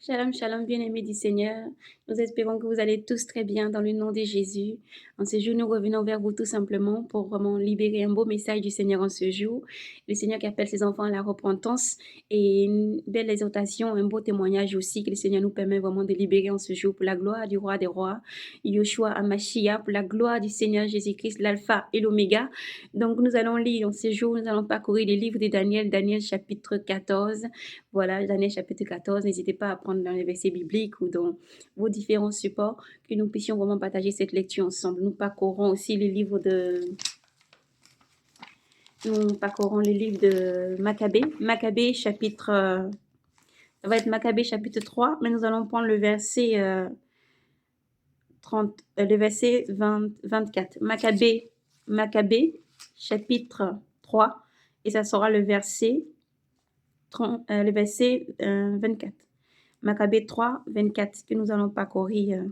Shalom, shalom, bien-aimés du Seigneur. Nous espérons que vous allez tous très bien dans le nom de Jésus. En ce jour, nous revenons vers vous tout simplement pour vraiment libérer un beau message du Seigneur en ce jour. Le Seigneur qui appelle ses enfants à la repentance et une belle exhortation, un beau témoignage aussi que le Seigneur nous permet vraiment de libérer en ce jour pour la gloire du Roi des Rois, Yoshua Amashia, pour la gloire du Seigneur Jésus-Christ, l'Alpha et l'Oméga. Donc, nous allons lire en ce jour, nous allons parcourir les livres de Daniel, Daniel chapitre 14. Voilà, Daniel chapitre 14. N'hésitez pas à prendre dans les versets bibliques ou dans vos différents supports, que nous puissions vraiment partager cette lecture ensemble. Nous parcourons aussi les livres de... Nous parcourons le livre de Maccabée. Maccabée chapitre... ça va être Maccabée chapitre 3, mais nous allons prendre le verset 24. Maccabée chapitre 3, et ça sera le verset 24. Maccabée 3, 24, que nous allons parcourir.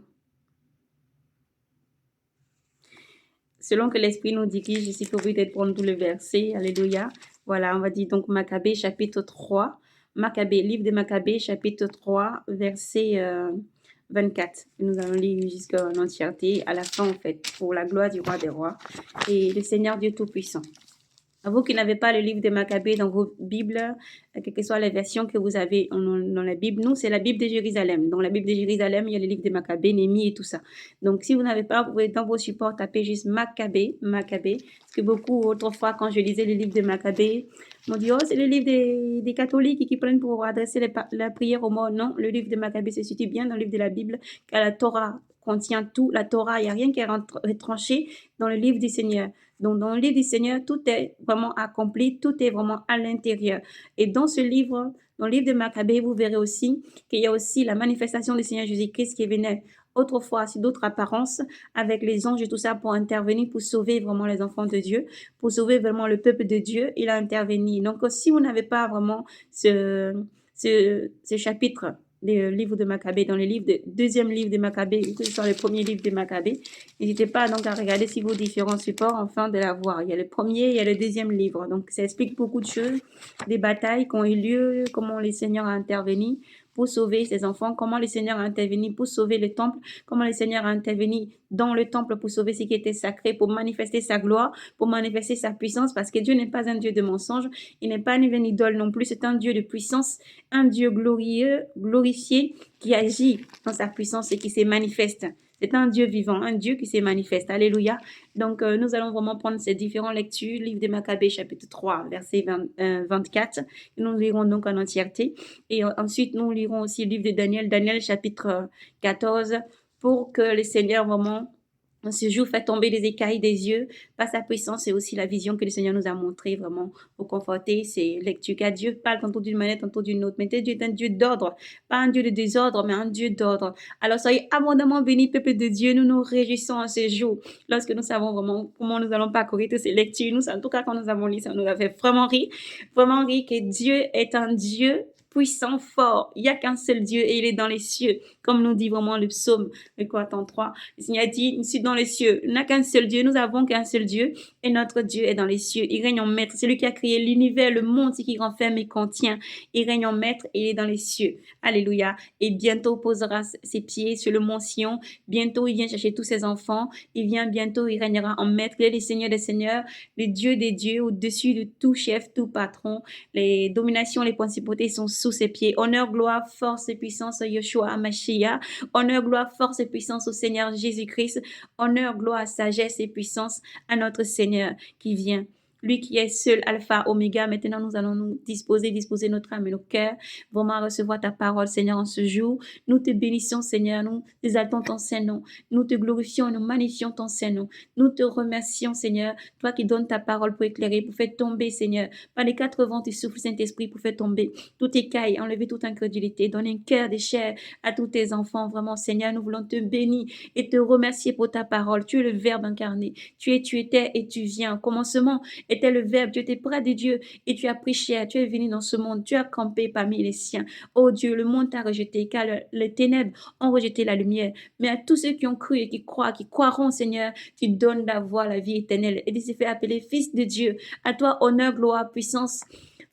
Selon que l'Esprit nous dirige, je suis pourvu d'être prendre tout le verset. Alléluia. Voilà, on va dire donc Maccabée chapitre 3. Maccabée, livre de Maccabée chapitre 3, verset 24. Nous allons lire jusqu'à l'entièreté, à la fin en fait, pour la gloire du Roi des Rois et le Seigneur Dieu Tout-Puissant. Vous qui n'avez pas le livre de Maccabée dans vos Bibles, quelle que soit la version que vous avez dans la Bible, nous, c'est la Bible de Jérusalem. Dans la Bible de Jérusalem, il y a le livre de Maccabée, Néhémie et tout ça. Donc, si vous n'avez pas, vous pouvez dans vos supports taper juste Maccabée. Parce que beaucoup, autrefois, quand je lisais le livre de Maccabée, m'ont dit, oh, c'est le livre des catholiques qui prennent pour adresser la prière aux morts. Non, le livre de Maccabée se situe bien dans le livre de la Bible, car la Torah contient tout. La Torah, il n'y a rien qui est retranché dans le livre du Seigneur. Donc, dans le livre du Seigneur, tout est vraiment accompli, tout est vraiment à l'intérieur. Et dans ce livre, dans le livre de Maccabée, vous verrez aussi qu'il y a aussi la manifestation du Seigneur Jésus-Christ qui venait autrefois sous d'autres apparences, avec les anges et tout ça, pour intervenir, pour sauver vraiment les enfants de Dieu, pour sauver vraiment le peuple de Dieu. Il a intervenu. Donc, si vous n'avez pas vraiment ce chapitre des livres de Maccabée, dans le deuxième livre de Maccabée, ou que ce soit le premier livre de Maccabée, n'hésitez pas donc à regarder si vos différents supports afin de la voir. Il y a le premier, il y a le deuxième livre. Donc, ça explique beaucoup de choses, des batailles qui ont eu lieu, comment le Seigneur a intervenu pour sauver ses enfants, comment le Seigneur a intervenu pour sauver le temple, comment le Seigneur a intervenu dans le temple pour sauver ce qui était sacré, pour manifester sa gloire, pour manifester sa puissance, parce que Dieu n'est pas un Dieu de mensonge, il n'est pas une idole non plus, c'est un Dieu de puissance, un Dieu glorieux, glorifié, qui agit dans sa puissance et qui se manifeste. C'est un Dieu vivant, un Dieu qui se manifeste. Alléluia. Donc, nous allons vraiment prendre ces différentes lectures. Livre de Maccabée, chapitre 3, verset 24. Nous lirons donc en entièreté. Et ensuite, nous lirons aussi le livre de Daniel, Daniel, chapitre 14, pour que le Seigneur vraiment en ce jour, fait tomber les écailles des yeux par sa puissance et aussi la vision que le Seigneur nous a montrée vraiment pour conforter ces lectures. Car Dieu parle tantôt d'une manière, tantôt d'une autre. Mais Dieu est un Dieu d'ordre, pas un Dieu de désordre, mais un Dieu d'ordre. Alors soyez abondamment bénis, peuple de Dieu. Nous nous réjouissons en ce jour lorsque nous savons vraiment comment nous allons parcourir toutes ces lectures. Nous, en tout cas, quand nous avons lu, ça nous a fait vraiment rire que Dieu est un Dieu puissant, fort. Il n'y a qu'un seul Dieu et il est dans les cieux. Comme nous dit vraiment le psaume, le 3. Le Seigneur dit, je suis dans les cieux. Il n'a qu'un seul Dieu. Nous avons qu'un seul Dieu et notre Dieu est dans les cieux. Il règne en maître. C'est lui qui a créé l'univers, le monde, ce qui renferme et contient. Il règne en maître et il est dans les cieux. Alléluia. Et bientôt posera ses pieds sur le mont Sion. Bientôt, il vient chercher tous ses enfants. Il vient bientôt, il régnera en maître. Il est le Seigneur des seigneurs, le Dieu des dieux, au-dessus de tout chef, tout patron. Les dominations, les principautés sont sous ses pieds. Honneur, gloire, force et puissance à Yeshua Hamashiach. Honneur, gloire, force et puissance au Seigneur Jésus-Christ. Honneur, gloire, sagesse et puissance à notre Seigneur qui vient. Lui qui est seul, Alpha, Oméga. Maintenant, nous allons nous disposer notre âme et nos cœurs, vraiment à recevoir ta parole, Seigneur, en ce jour. Nous te bénissons, Seigneur. Nous exaltons ton Saint-Nom. Nous te glorifions et nous magnifions ton Saint-Nom. Nous te remercions, Seigneur, toi qui donnes ta parole pour éclairer, pour faire tomber, Seigneur, par les quatre vents, tu souffles, Saint-Esprit, pour faire tomber toute écaille, enlever toute incrédulité, donner un cœur de chair à tous tes enfants. Vraiment, Seigneur, nous voulons te bénir et te remercier pour ta parole. Tu es le Verbe incarné. Tu étais et tu viens. Au commencement était le Verbe. Tu étais près de Dieu et tu as pris chair. Tu es venu dans ce monde. Tu as campé parmi les siens. Oh Dieu, le monde t'a rejeté car les ténèbres ont rejeté la lumière. Mais à tous ceux qui ont cru et qui croient, qui croiront, Seigneur, tu donnes d'avoir la vie éternelle et de se faire appeler fils de Dieu. À toi, honneur, gloire, puissance,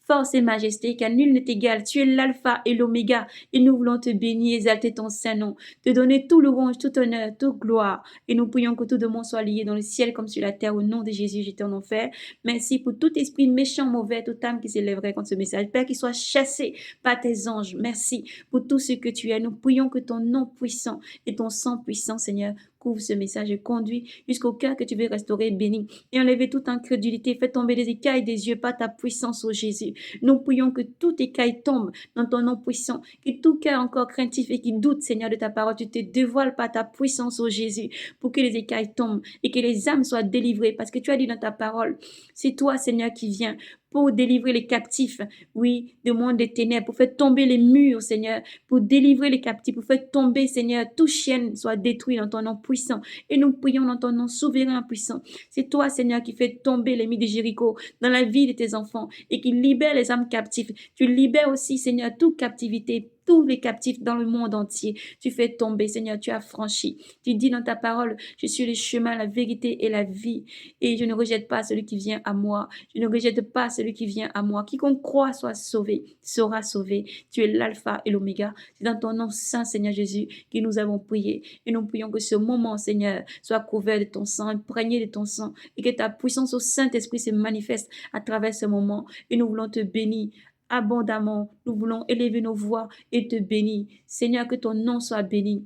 force et majesté, car nul n'est égal. Tu es l'alpha et l'oméga, et nous voulons te bénir, exalter ton saint nom, te donner tout louange, tout honneur, toute gloire. Et nous prions que tout de monde soit lié dans le ciel comme sur la terre. Au nom de Jésus, j'étais en enfer. Merci pour tout esprit méchant, mauvais, toute âme qui s'élèverait contre ce message. Père, qu'il soit chassé par tes anges. Merci pour tout ce que tu es. Nous prions que ton nom puissant et ton sang puissant, Seigneur, couvre ce message et conduit jusqu'au cœur que tu veux restaurer, béni, et enlever toute incrédulité. Fais tomber les écailles des yeux par ta puissance, ô Jésus. Nous prions que toute écaille tombe dans ton nom puissant, que tout cœur encore craintif et qui doute, Seigneur, de ta parole, tu te dévoiles par ta puissance, ô Jésus, pour que les écailles tombent et que les âmes soient délivrées, parce que tu as dit dans ta parole, c'est toi, Seigneur, qui viens pour délivrer les captifs, oui, du monde des ténèbres, pour faire tomber les murs, Seigneur, pour délivrer les captifs, pour faire tomber, Seigneur, tout chienne soit détruit dans ton nom puissant. Et nous prions dans ton nom souverain puissant. C'est toi, Seigneur, qui fais tomber les murs de Jéricho dans la vie de tes enfants et qui libère les âmes captives. Tu libères aussi, Seigneur, toute captivité, tous les captifs dans le monde entier. Tu fais tomber, Seigneur, tu as franchi. Tu dis dans ta parole, je suis le chemin, la vérité et la vie. Et je ne rejette pas celui qui vient à moi. Je ne rejette pas celui qui vient à moi. Quiconque croit soit sauvé, sera sauvé. Tu es l'alpha et l'oméga. C'est dans ton nom saint, Seigneur Jésus, que nous avons prié. Et nous prions que ce moment, Seigneur, soit couvert de ton sang, imprégné de ton sang, et que ta puissance au Saint-Esprit se manifeste à travers ce moment. Et nous voulons te bénir abondamment. Nous voulons élever nos voix et te bénir. Seigneur, que ton nom soit béni.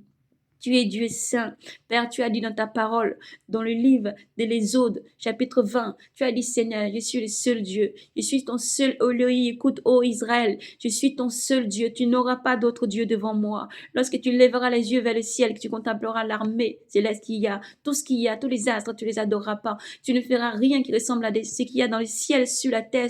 Tu es Dieu saint. Père, tu as dit dans ta parole, dans le livre de l'Exode, chapitre 20, tu as dit, Seigneur, je suis le seul Dieu. Je suis ton seul Elohim. Écoute, ô Israël, je suis ton seul Dieu. Tu n'auras pas d'autre Dieu devant moi. Lorsque tu lèveras les yeux vers le ciel, que tu contempleras l'armée céleste qu'il y a, tout ce qu'il y a, tous les astres, tu les adoreras pas. Tu ne feras rien qui ressemble à ce qu'il y a dans le ciel, sur la terre,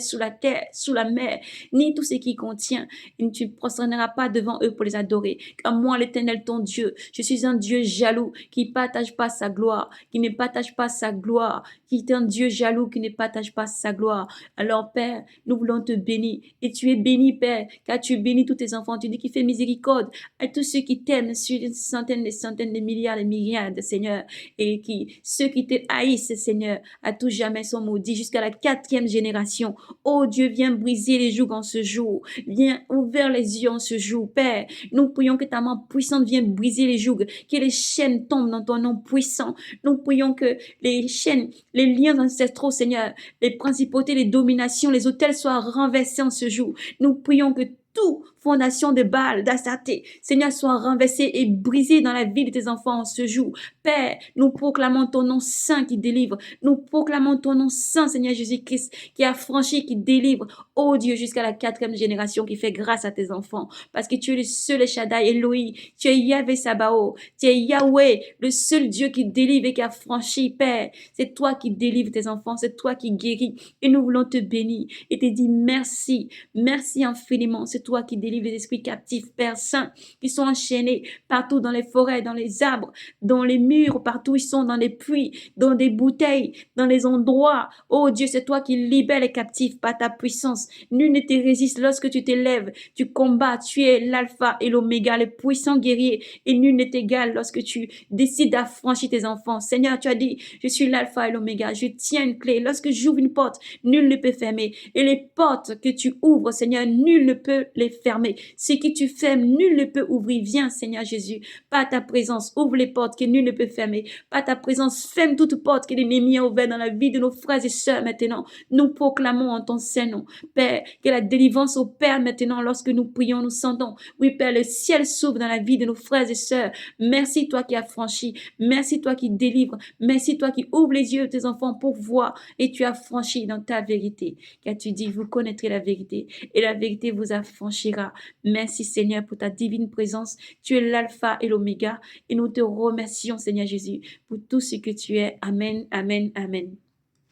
sous la mer, ni tout ce qui contient. Et tu ne prosterneras pas devant eux pour les adorer. Car moi, l'Éternel, ton Dieu, je suis un Dieu jaloux qui ne partage pas sa gloire, qui ne partage pas sa gloire, qui est un Dieu jaloux qui ne partage pas sa gloire. Alors, Père, nous voulons te bénir. Et tu es béni, Père, car tu bénis tous tes enfants. Tu dis qu'il fait miséricorde à tous ceux qui t'aiment sur des centaines, des milliards, des milliards, Seigneur. Et ceux qui te haïssent, Seigneur, à tout jamais sont maudits jusqu'à la 4e génération. Oh Dieu, viens briser les jougs en ce jour. Viens ouvrir les yeux en ce jour, Père. Nous prions que ta main puissante vienne briser les jougs, que les chaînes tombent dans ton nom puissant. Nous prions que les chaînes, les liens ancestraux, Seigneur, les principautés, les dominations, les autels soient renversés en ce jour. Nous prions que toute fondation de Baal, d'Astarté, Seigneur, soit renversée et brisée dans la vie de tes enfants en ce jour. Père, nous proclamons ton nom saint qui délivre. Nous proclamons ton nom saint, Seigneur Jésus-Christ, qui a franchi, qui délivre. Oh Dieu, jusqu'à la 4e génération qui fait grâce à tes enfants. Parce que tu es le seul Shaddai, Elohim. Tu es Yahvé Sabaoth. Tu es Yahweh, le seul Dieu qui délivre et qui a franchi, Père. C'est toi qui délivres tes enfants. C'est toi qui guéris. Et nous voulons te bénir et te dire merci. Merci infiniment. C'est toi qui délivres les esprits captifs, Père Saint, qui sont enchaînés partout dans les forêts, dans les arbres, dans les murs, partout ils sont, dans les puits, dans des bouteilles, dans les endroits. Oh Dieu, c'est toi qui libères les captifs par ta puissance. Nul ne te résiste lorsque tu t'élèves, tu combats, tu es l'alpha et l'oméga, le puissant guerrier, et nul ne t'égale lorsque tu décides d'affranchir tes enfants. Seigneur, tu as dit, je suis l'alpha et l'oméga, je tiens une clé. Lorsque j'ouvre une porte, nul ne peut fermer. Et les portes que tu ouvres, Seigneur, nul ne peut les fermer. Ce que tu fermes, nul ne peut ouvrir. Viens, Seigneur Jésus, par ta présence, ouvre les portes que nul ne peut fermer. Par ta présence, ferme toute porte que l'ennemi a ouverte dans la vie de nos frères et sœurs maintenant. Nous proclamons en ton Saint nom, Père, que la délivrance opère maintenant lorsque nous prions, nous sentons. Oui, Père, le ciel s'ouvre dans la vie de nos frères et sœurs. Merci, toi qui as franchi. Merci, toi qui délivres. Merci, toi qui ouvres les yeux de tes enfants pour voir. Et tu as franchi dans ta vérité. Car tu dis, vous connaîtrez la vérité. Et la vérité vous affranchira. Merci, Seigneur, pour ta divine présence. Tu es l'alpha et l'oméga. Et nous te remercions, Seigneur Jésus, pour tout ce que tu es. Amen, amen, amen.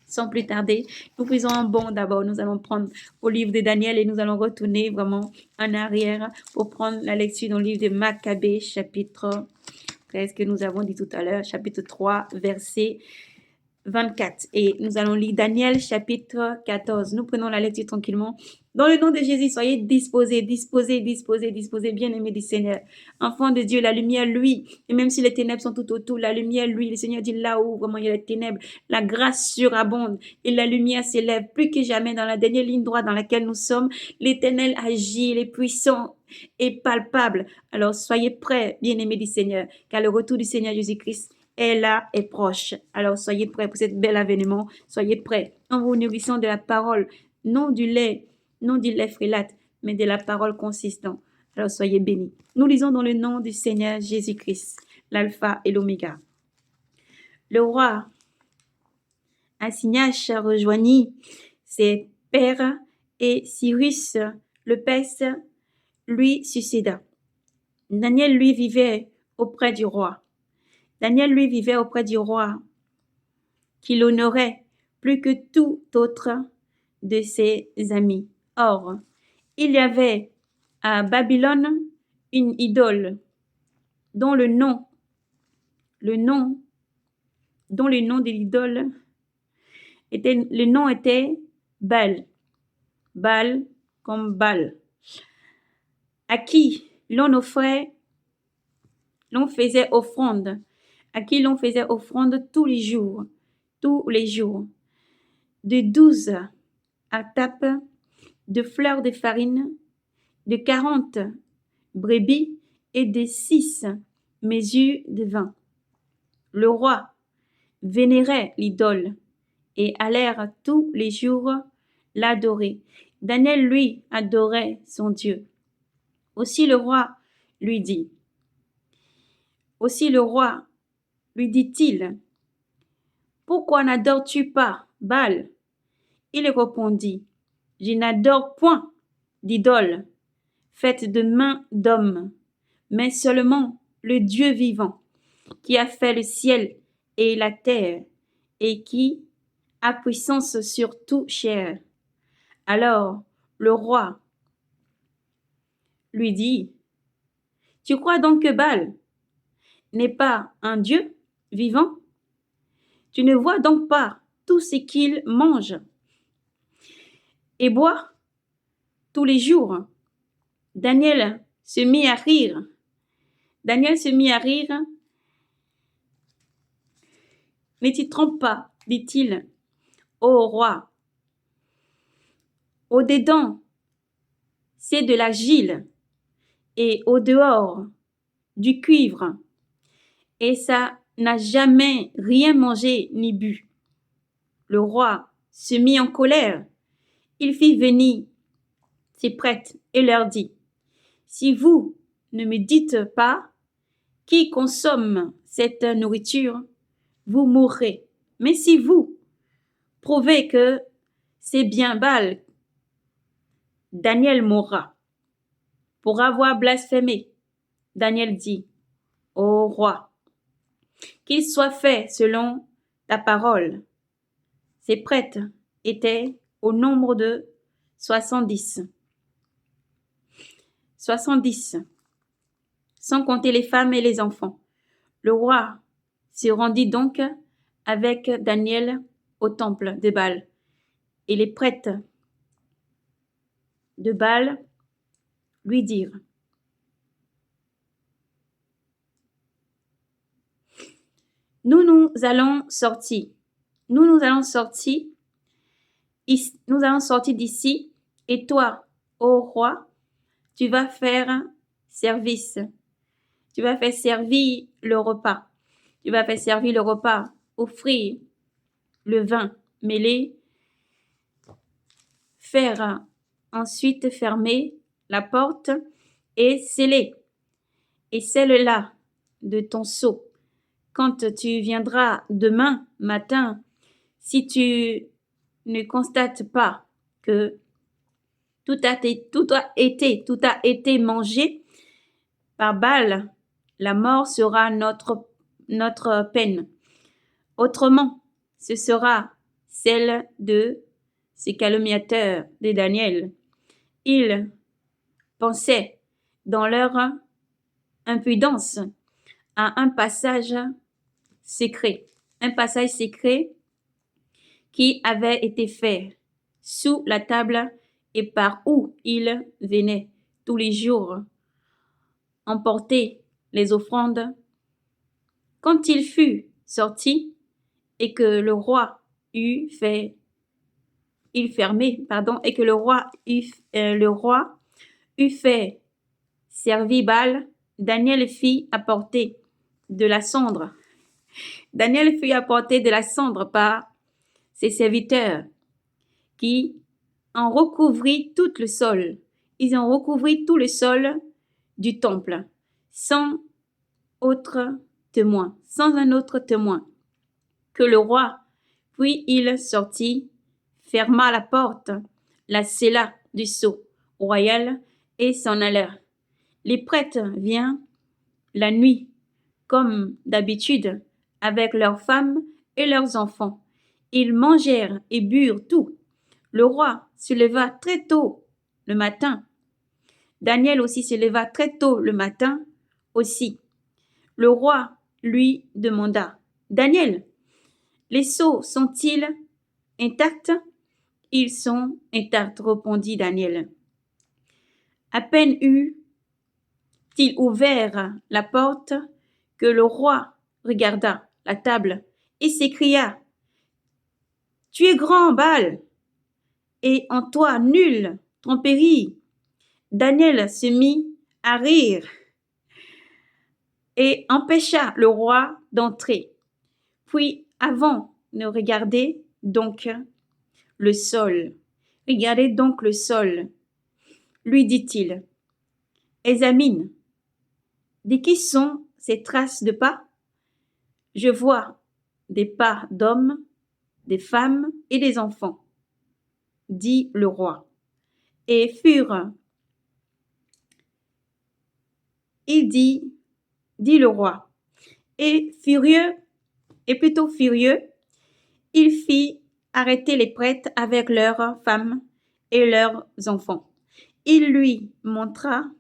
Sans plus tarder, nous faisons un bond d'abord. Nous allons prendre au livre de Daniel et nous allons retourner vraiment en arrière pour prendre la lecture dans le livre de Maccabée, chapitre 13, que nous avons dit tout à l'heure, chapitre 3, verset 24. Et nous allons lire Daniel, chapitre 14. Nous prenons la lecture tranquillement Dans le nom de Jésus, soyez disposés, bien-aimés du Seigneur. Enfants de Dieu, la lumière, lui, et même si les ténèbres sont tout autour, la lumière, lui, le Seigneur dit là où vraiment il y a les ténèbres, la grâce surabonde et la lumière s'élève plus que jamais dans la dernière ligne droite dans laquelle nous sommes. L'Éternel agit, il est puissant et palpable. Alors soyez prêts, bien-aimés du Seigneur, car le retour du Seigneur Jésus-Christ est là, est proche. Alors soyez prêts pour cet bel avènement. Soyez prêts en vous nourrissant de la parole, non du lait frélate, mais de la parole consistante. Alors soyez bénis. Nous lisons dans le nom du Seigneur Jésus-Christ, l'alpha et l'oméga. Le roi Assignash rejoignit ses pères et Cyrus le Perse lui succéda. Daniel lui vivait auprès du roi. Qui l'honorait plus que tout autre de ses amis. Or, il y avait à Babylone une idole dont le nom de l'idole était Baal. Baal comme Baal. À qui l'on faisait offrande tous les jours, de 12 à tapes de fleurs de farine, de 40 brebis et de 6 mesures de vin. Le roi vénérait l'idole et allèrent tous les jours l'adorer. Daniel, lui, adorait son Dieu. Aussi le roi lui dit-il, pourquoi n'adores-tu pas Baal? Il répondit, je n'adore point d'idole faite de mains d'homme, mais seulement le Dieu vivant, qui a fait le ciel et la terre, et qui a puissance sur tout chair. Alors le roi lui dit, tu crois donc que Baal n'est pas un Dieu vivant? Tu ne vois donc pas tout ce qu'il mange et boit tous les jours? Daniel se mit à rire. Ne t'y trompe pas, dit-il au roi. Au-dedans, c'est de l'argile et au dehors, du cuivre. Et ça n'a jamais rien mangé ni bu. Le roi se mit en colère. Il fit venir ses prêtres et leur dit, si vous ne me dites pas qui consomme cette nourriture, vous mourrez. Mais si vous prouvez que c'est bien Baal, Daniel mourra. Pour avoir blasphémé, Daniel dit au roi, qu'il soit fait selon ta parole. Ses prêtres étaient au nombre de 70. 70, sans compter les femmes et les enfants. Le roi se rendit donc avec Daniel au temple de Baal. Et les prêtres de Baal lui dirent, nous allons sortir d'ici, et toi, ô roi, tu vas faire servir le repas. Tu vas faire servir le repas, offrir le vin mêlé, faire ensuite fermer la porte et sceller. Et celle-là de ton sceau. Quand tu viendras demain matin, si tu ne constates pas que tout a été mangé par Baal, la mort sera notre peine. Autrement, ce sera celle de ces calomniateurs de Daniel. Ils pensaient dans leur impudence à un passage secret qui avait été fait sous la table et par où il venait tous les jours emporter les offrandes. Quand il fut sorti et que le roi eut fait, il fermait, pardon, et que le roi eut fait servir Baal, Daniel fit apporter de la cendre. Daniel fut apporté de la cendre par ses serviteurs qui en recouvrit tout le sol. Ils ont recouvert tout le sol du temple sans autre témoin, sans un autre témoin que le roi. Puis il sortit, ferma la porte, la scella du sceau royal et s'en allèrent. Les prêtres vinrent la nuit, comme d'habitude, avec leurs femmes et leurs enfants. Ils mangèrent et burent tout. Le roi se leva très tôt le matin. Daniel aussi se leva très tôt le matin aussi. Le roi lui demanda, Daniel, les sceaux sont-ils intacts? Ils sont intacts, répondit Daniel. À peine eut-il ouvert la porte que le roi regarda la table et s'écria, tu es grand, Baal, et en toi nulle tromperie. Daniel se mit à rire et empêcha le roi d'entrer. Puis, avant de regarder donc le sol, regardez donc le sol, lui dit-il, examine, de qui sont ces traces de pas? Je vois des pas d'hommes, des femmes et des enfants, dit le roi. Et dit le roi, et plutôt furieux, il fit arrêter les prêtres avec leurs femmes et leurs enfants. Il lui montrant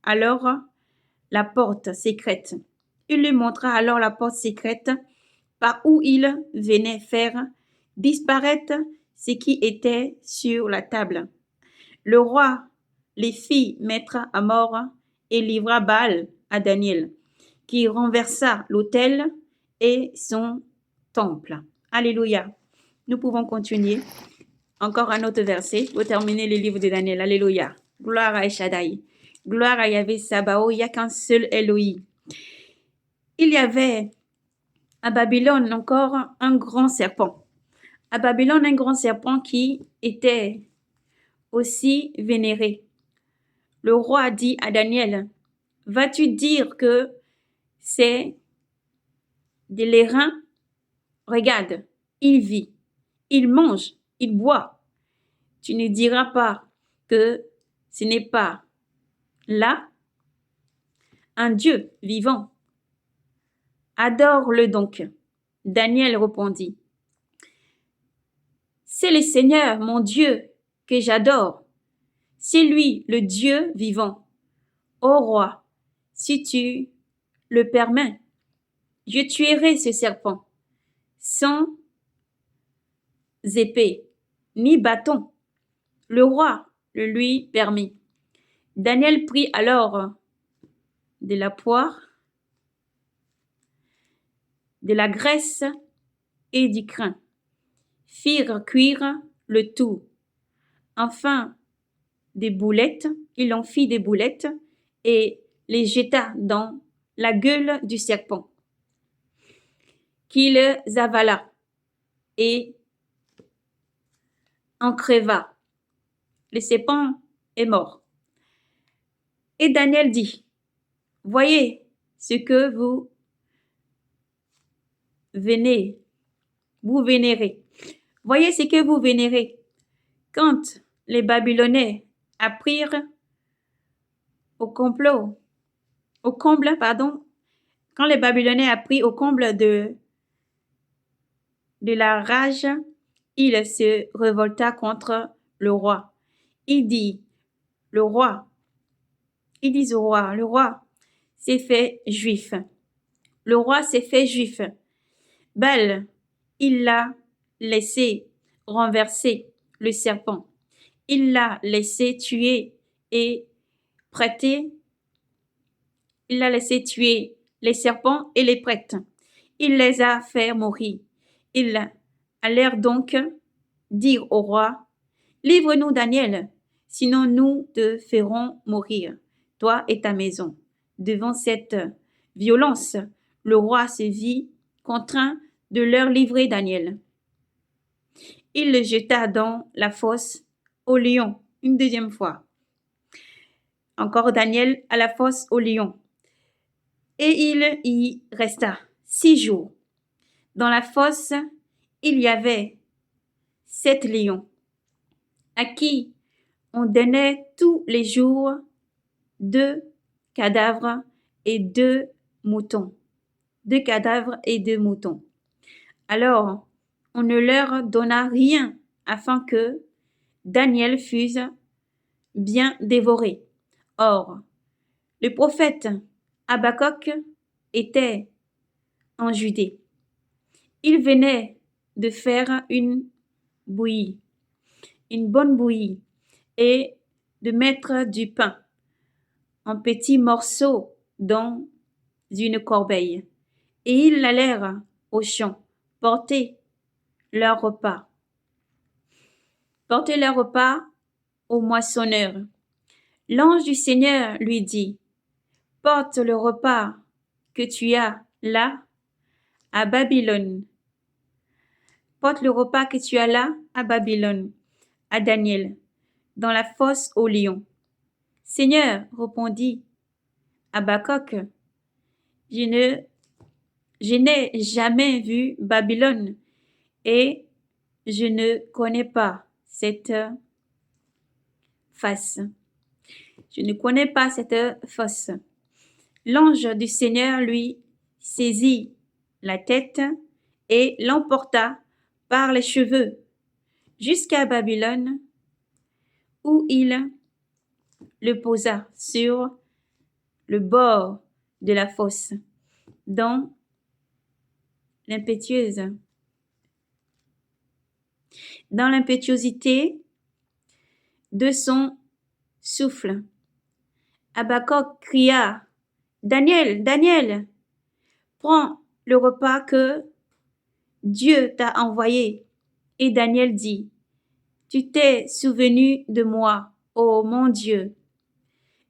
alors la porte secrète. Il lui montra alors la porte secrète par où il venait faire disparaître ce qui était sur la table. Le roi les fit mettre à mort et livra Baal à Daniel, qui renversa l'autel et son temple. Alléluia. Nous pouvons continuer. Encore un autre verset pour terminer le livre de Daniel. Alléluia. Gloire à Shaddai. Gloire à Yahvé Sabaoth. Il n'y a qu'un seul Elohim. Il y avait à Babylone encore un grand serpent. À Babylone, un grand serpent qui était aussi vénéré. Le roi dit à Daniel, vas-tu dire que c'est de l'airain? Regarde, il vit, il mange, il boit. Tu ne diras pas que ce n'est pas là un Dieu vivant. Adore-le donc. Daniel répondit, c'est le Seigneur, mon Dieu, que j'adore. C'est lui, le Dieu vivant. Ô roi, si tu le permets, je tuerai ce serpent sans épée ni bâton. Le roi le lui permit. Daniel prit alors de la poire, de la graisse et du crin, firent cuire le tout. Enfin, des boulettes, il en fit des boulettes et les jeta dans la gueule du serpent, qu'il avala et en creva. Le serpent est mort. Et Daniel dit, voyez ce que vous vénérez. Voyez ce que vous vénérez. Quand les Babyloniens apprirent quand les Babyloniens apprirent au comble de la rage, il se révolta contre le roi. Il dit au roi, le roi s'est fait juif. Le roi s'est fait juif. Baal, il l'a laissé renverser le serpent. Il l'a laissé tuer et prêter. Il a laissé tuer les serpents et les prêtres. Il les a fait mourir. Ils allèrent donc dire au roi, livre-nous Daniel, sinon nous te ferons mourir, toi et ta maison. Devant cette violence, le roi se vit contraint de leur livrer Daniel. Il le jeta dans la fosse au lion une deuxième fois. Encore Daniel à la fosse au lion. Et il y resta 6 jours. Dans la fosse, il y avait 7 lions, à qui on donnait tous les jours 2 cadavres et 2 moutons. 2 cadavres et 2 moutons. Alors, on ne leur donna rien afin que Daniel fût bien dévoré. Or, le prophète Habakkuk était en Judée. Il venait de faire une bouillie, une bonne bouillie, et de mettre du pain en petits morceaux dans une corbeille. Et ils allèrent au champ porter leur repas. Porter leur repas au moissonneur. L'ange du Seigneur lui dit, porte le repas que tu as là à Babylone. Porte le repas que tu as là à Babylone, à Daniel, dans la fosse aux lions. Seigneur, répondit Habakkuk, je n'ai jamais vu Babylone et je ne connais pas cette face. Je ne connais pas cette fosse. L'ange du Seigneur lui saisit la tête et l'emporta par les cheveux jusqu'à Babylone, où il le posa sur le bord de la fosse, dans l'impétuosité de son souffle. Habakkuk cria, Daniel, Daniel, prends le repas que Dieu t'a envoyé. Et Daniel dit, tu t'es souvenu de moi, ô mon Dieu,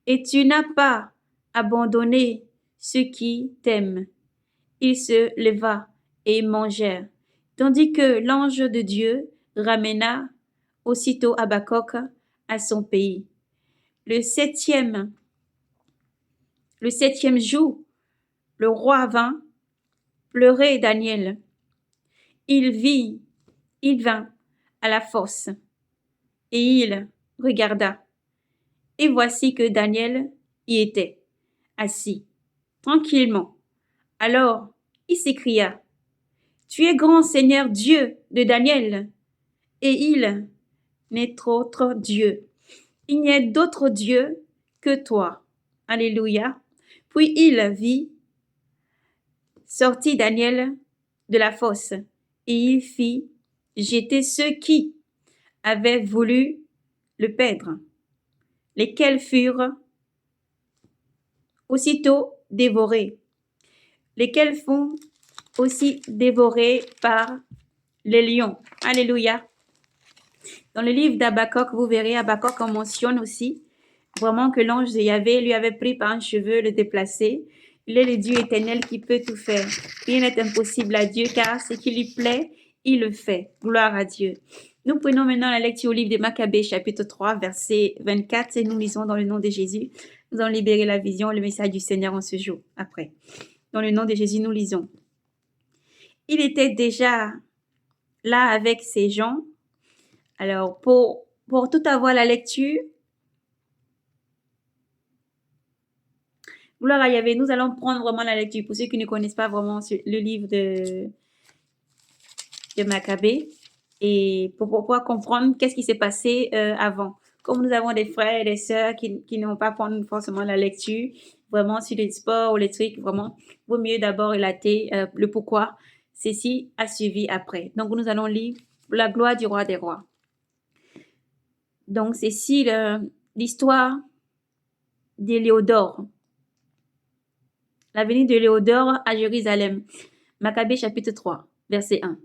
et tu n'as pas abandonné ceux qui t'aiment. Il se leva et mangèrent, tandis que l'ange de Dieu ramena aussitôt Habakkuk à son pays. Le septième jour, le roi vint pleurer Daniel. Il vint à la fosse et il regarda. Et voici que Daniel y était, assis, tranquillement. Alors il s'écria, tu es grand Seigneur Dieu de Daniel, et il n'est autre Dieu. Il n'y a d'autre Dieu que toi. Alléluia. Puis il vit sortir Daniel de la fosse, et il fit jeter ceux qui avaient voulu le perdre, lesquels furent aussitôt dévorés, lesquels font aussi dévorés par les lions. Alléluia. Dans le livre d'Habakkuk, vous verrez, Habakkuk en mentionne aussi vraiment que l'ange de Yahvé lui avait pris par un cheveu, le déplacé. Il est le Dieu éternel qui peut tout faire. Rien n'est impossible à Dieu, car ce qui lui plaît, il le fait. Gloire à Dieu. Nous prenons maintenant la lecture au livre de Maccabées, chapitre 3, verset 24, et nous lisons dans le nom de Jésus. Nous allons libérer la vision, le message du Seigneur en ce jour. Après, dans le nom de Jésus, nous lisons. Il était déjà là avec ses gens. Alors, pour tout avoir la lecture, gloire à Yahvé, nous allons prendre vraiment la lecture. Pour ceux qui ne connaissent pas vraiment le livre de Maccabée, et pour pouvoir comprendre qu'est-ce qui s'est passé avant. Comme nous avons des frères et des sœurs qui n'ont pas prendre forcément la lecture, vraiment sur les sports ou les trucs, vraiment, vaut mieux d'abord relater le pourquoi. Ceci a suivi après. Donc, nous allons lire la gloire du roi des rois. Donc, c'est ici l'histoire d'Héliodore. La venue d'Héliodore à Jérusalem. Maccabée chapitre 3, verset 1.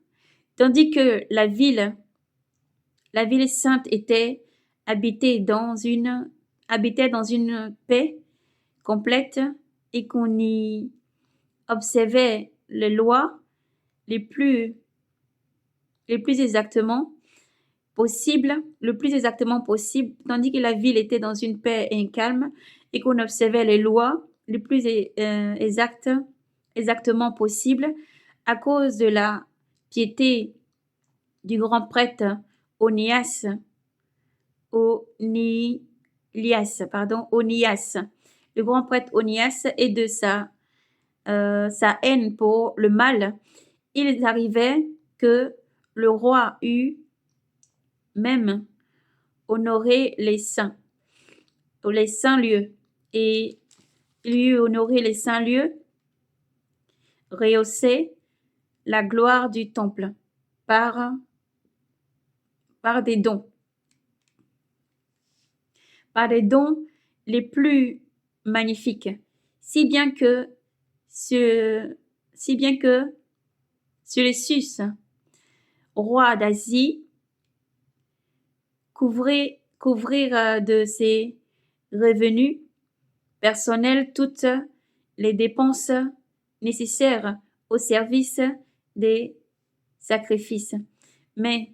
Tandis que la ville sainte habitait dans une paix complète et qu'on y observait les lois le plus exactement possible, tandis que la ville était dans une paix et un calme et qu'on observait les lois le plus exactement possible à cause de la piété du grand prêtre Onias, le grand prêtre Onias et de sa haine pour le mal. Il arrivait que le roi eût même honoré les saints lieux, et il eut honoré les saints lieux, rehaussé la gloire du temple par des dons les plus magnifiques, si bien que Séleucus, roi d'Asie, couvrir de ses revenus personnels toutes les dépenses nécessaires au service des sacrifices. Mais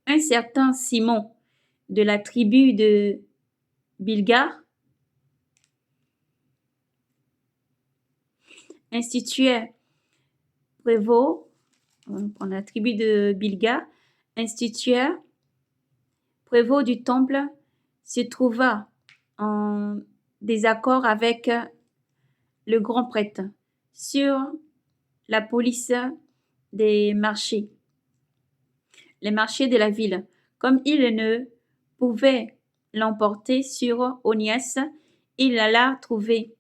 un certain Simon de la tribu de Bilga instituait prévôt du temple se trouva en désaccord avec le grand prêtre sur la police des marchés, les marchés de la ville. Comme il ne pouvait l'emporter sur Onias, il alla trouver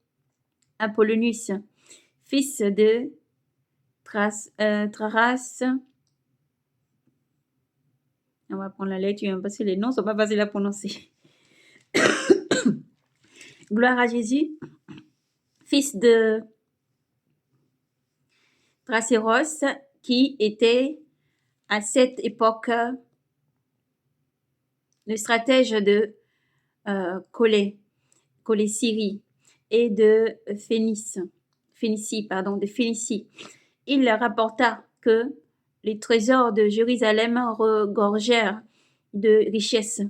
Apollonius, fils de Traras. On va prendre la lecture parce que les noms sont pas faciles à prononcer. Gloire à Jésus, fils de Tracéros, qui était à cette époque le stratège de Syrie et de Phénicie. Il rapporta que les trésors de Jérusalem regorgèrent de richesses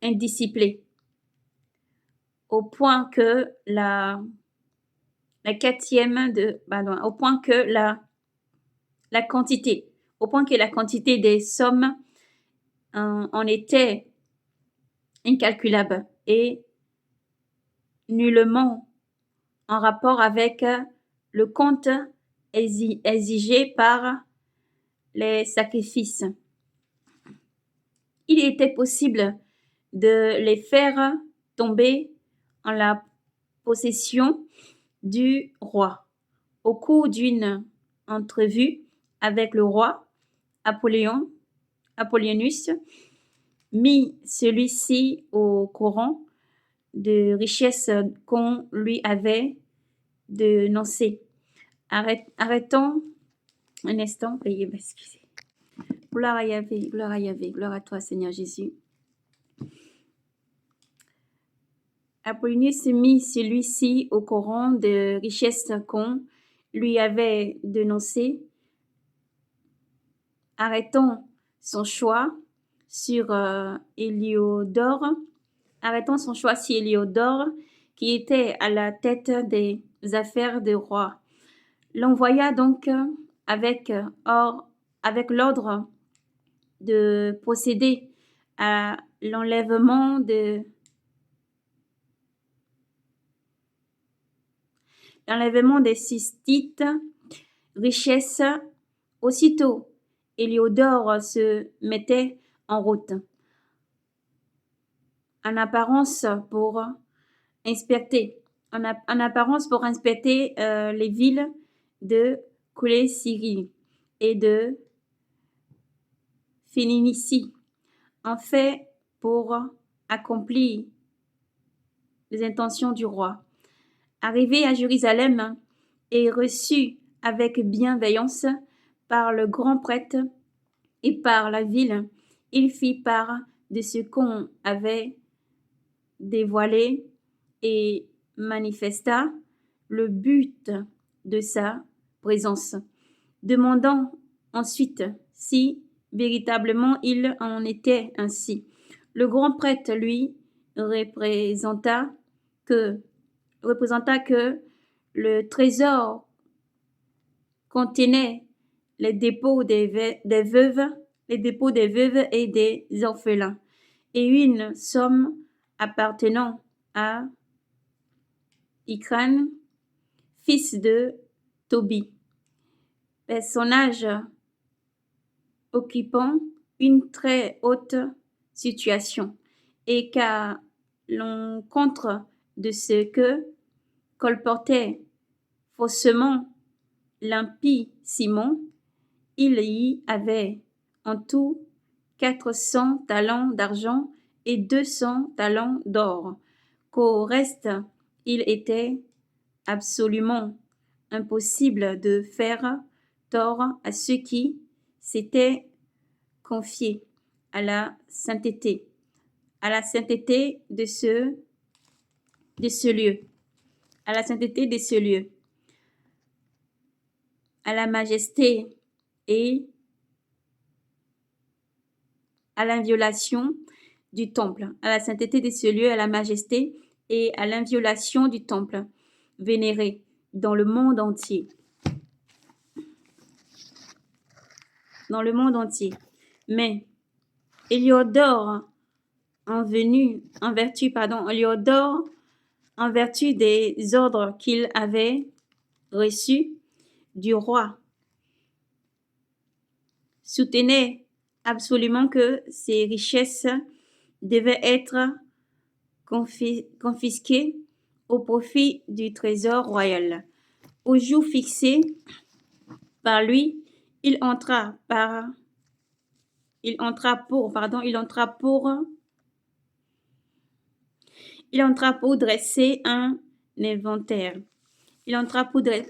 indisciplinées, au point que la quantité des sommes en était incalculable et nullement en rapport avec le compte exigé par les sacrifices. Il était possible de les faire tomber en la possession du roi. Au cours d'une entrevue avec le roi, Apollonius mit celui-ci au courant de richesses qu'on lui avait dénoncées. Arrêtons un instant. Veuillez m'excuser. Gloire à Yahvé, gloire à toi, Seigneur Jésus. Apollonius mit celui-ci au courant de richesses qu'on lui avait dénoncées. Arrêtons son choix sur Héliodore, qui était à la tête des affaires du roi. L'envoya donc avec l'ordre de procéder à l'enlèvement des sudites richesses. Aussitôt, Héliodore se mettait en route, en apparence pour inspecter les villes de Syrie et de Phénicie, en fait pour accomplir les intentions du roi. Arrivé à Jérusalem et reçu avec bienveillance par le grand prêtre et par la ville, il fit part de ce qu'on avait dévoilé et manifesta le but de sa présence, demandant ensuite si véritablement il en était ainsi. Le grand prêtre lui représenta que le trésor contenait les dépôts des veuves, les dépôts des veuves et des orphelins, et une somme appartenant à Ikran, fils de Tobie, personnage occupant une très haute situation, et qu'à l'encontre de ce que colportait faussement l'impie Simon, il y avait en tout 400 talents d'argent et 200 talents d'or, qu'au reste il était absolument impossible de faire tort à ceux qui s'étaient confiés à la sainteté de ce lieu, à la sainteté de ce lieu, à la majesté et à l'inviolation du temple, à la sainteté de ce lieu, à la majesté et à l'inviolation du temple, vénéré dans le monde entier. Dans le monde entier. Mais Héliodore, en vertu des ordres qu'il avait reçus du roi, soutenait absolument que ces richesses devaient être confisquées au profit du trésor royal. Au jour fixé par lui, il entra pour dresser un inventaire.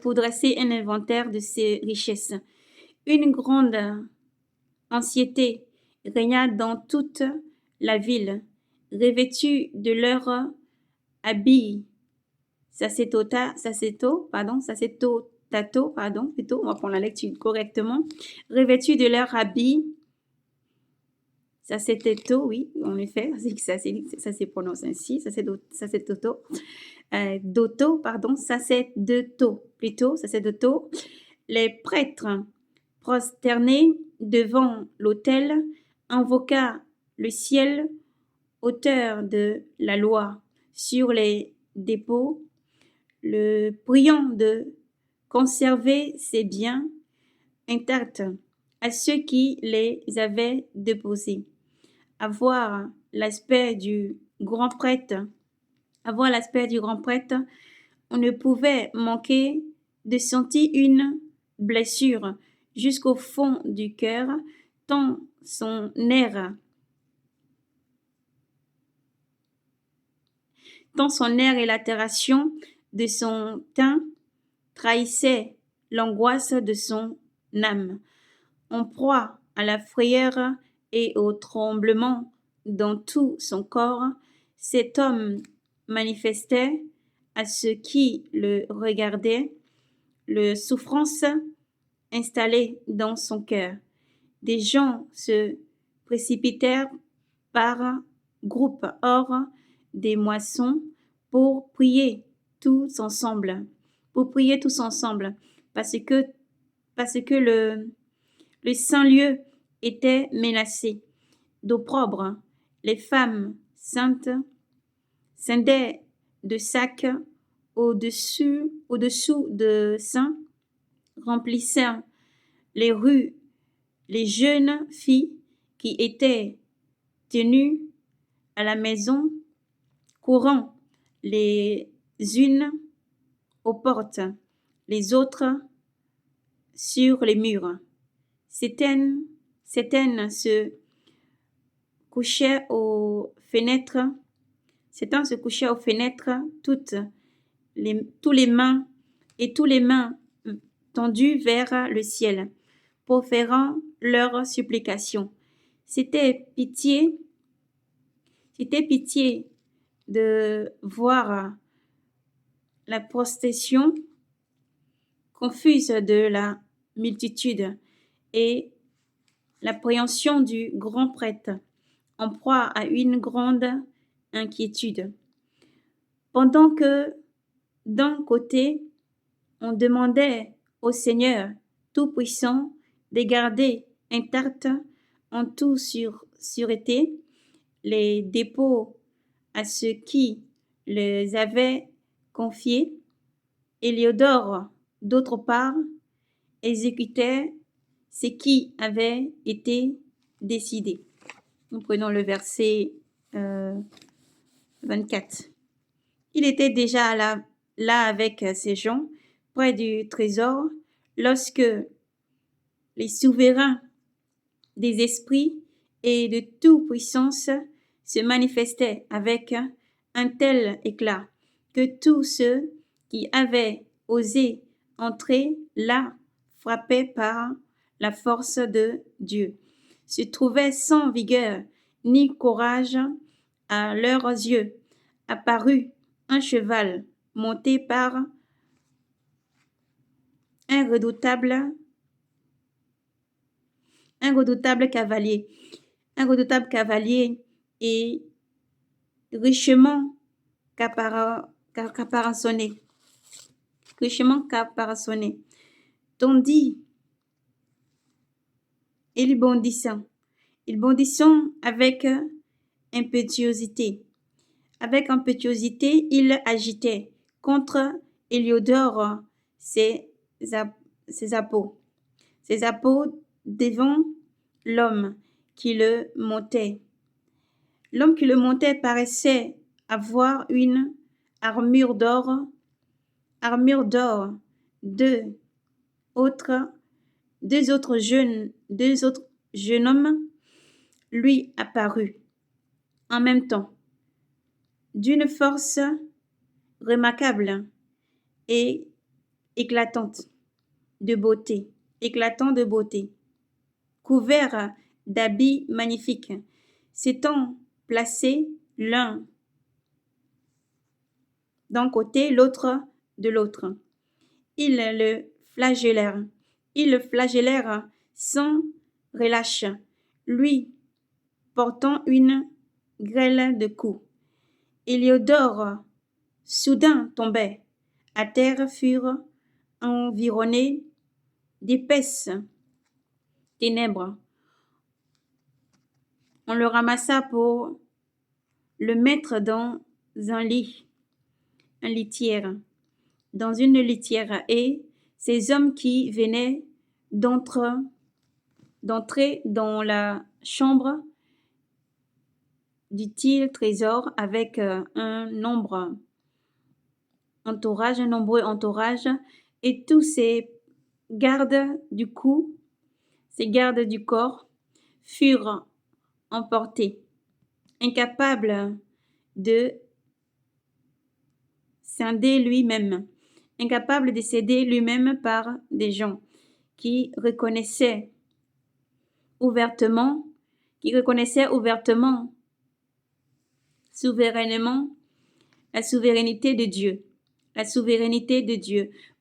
Pour dresser un inventaire de ses richesses. Une grande anxiété régna dans toute la ville, revêtus de leurs habits on va prendre la lecture correctement, revêtus de leurs habits sacerdoto, oui, en effet, ça se prononce ainsi, sacerdoto, les prêtres prosternés devant l'autel invoqua le ciel, auteur de la loi, sur les dépôts, le priant de conserver ses biens intacts à ceux qui les avaient déposés. À voir l'aspect du grand prêtre, on ne pouvait manquer de sentir une blessure jusqu'au fond du cœur, tant son air et l'altération de son teint trahissaient l'angoisse de son âme. En proie à la frayeur et au tremblement dans tout son corps, cet homme manifestait à ceux qui le regardaient le souffrance installée dans son cœur. Des gens se précipitèrent par groupes hors des moissons pour prier tous ensemble, parce que le saint lieu était menacé d'opprobre. Les femmes saintes scendaient de sacs au-dessous de saints, remplissant les rues. Les jeunes filles qui étaient tenues à la maison, courant les unes aux portes, les autres sur les murs, s'étaient Satan se couchait aux fenêtres. Satan se couchait aux fenêtres, tous les mains tendues vers le ciel, proférant leurs supplications. C'était pitié de voir la prostration confuse de la multitude et l'appréhension du grand prêtre, en proie à une grande inquiétude. Pendant que, d'un côté, on demandait au Seigneur Tout-Puissant de garder intacts en toute sûreté les dépôts à ceux qui les avaient confiés, Héliodore, d'autre part, exécutait ce qui avait été décidé. Nous prenons le verset 24. Il était déjà là avec ses gens, près du trésor, lorsque les souverains des esprits et de toute puissance se manifestaient avec un tel éclat que tous ceux qui avaient osé entrer là, frappés par la force de Dieu, se trouvaient sans vigueur ni courage. À leurs yeux apparut un cheval monté par un redoutable cavalier, et richement caparaçonné, tandis il bondissant avec impétuosité. Il agitait contre Héliodore ses apôts devant l'homme qui le montait. L'homme qui le montait paraissait avoir une armure d'or. Deux autres jeunes hommes lui apparurent en même temps, d'une force remarquable et éclatant de beauté, couverts d'habits magnifiques, s'étant placés l'un d'un côté, l'autre de l'autre. Ils le flagellèrent sans relâche, lui portant une grêle de coups. Héliodore soudain tombait. À terre furent environnés d'épaisses ténèbres. On le ramassa pour le mettre dans une litière, et ces hommes qui venaient d'entrer dans la chambre du trésor avec un nombreux entourage, et tous ces gardes du corps furent emportés, incapables de céder lui-même par des gens qui reconnaissaient ouvertement, souverainement la souveraineté de Dieu,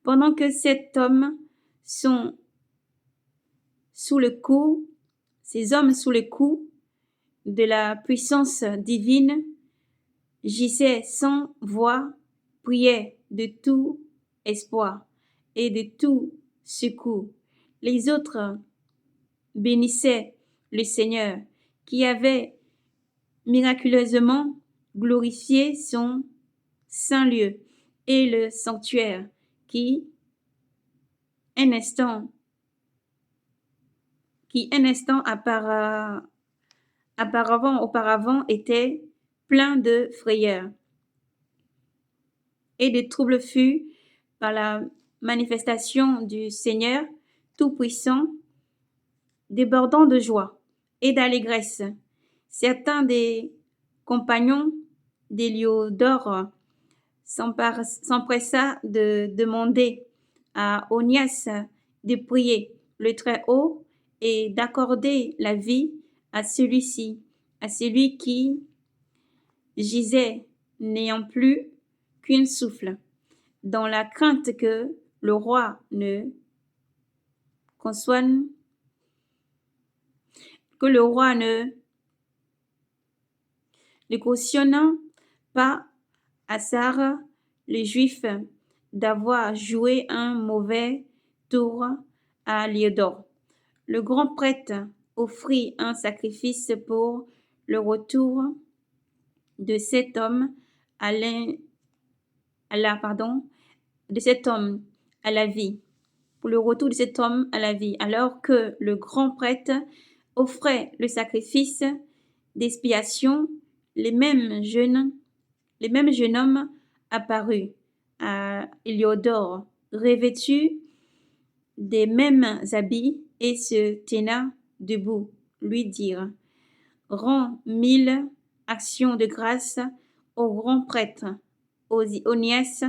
pendant que ces hommes sous le coup de la puissance divine gissaient sans voix, priaient de tout espoir et de tout secours. Les autres bénissaient le Seigneur qui avait miraculeusement glorifié son saint lieu et le sanctuaire qui un instant auparavant était plein de frayeur et de trouble fut par la manifestation du Seigneur Tout-Puissant débordant de joie et d'allégresse. Certains des compagnons d'Héliodore s'empressa de demander à Onias de prier le Très-Haut et d'accorder la vie à celui-ci, à celui qui gisait, n'ayant plus qu'une souffle, dans la crainte que le roi ne conçoive, que le roi ne cautionne pas à Sarah les Juifs d'avoir joué un mauvais tour à Liodor. Le grand prêtre offrit un sacrifice pour le retour de cet homme de cet homme à la vie, pour le retour de cet homme à la vie, alors que le grand prêtre offrait le sacrifice d'expiation, les mêmes jeunes hommes apparus à Héliodore, revêtus des mêmes habits, et se tenant debout, lui dirent: Rends 1000 actions de grâce au grand prêtre Onias,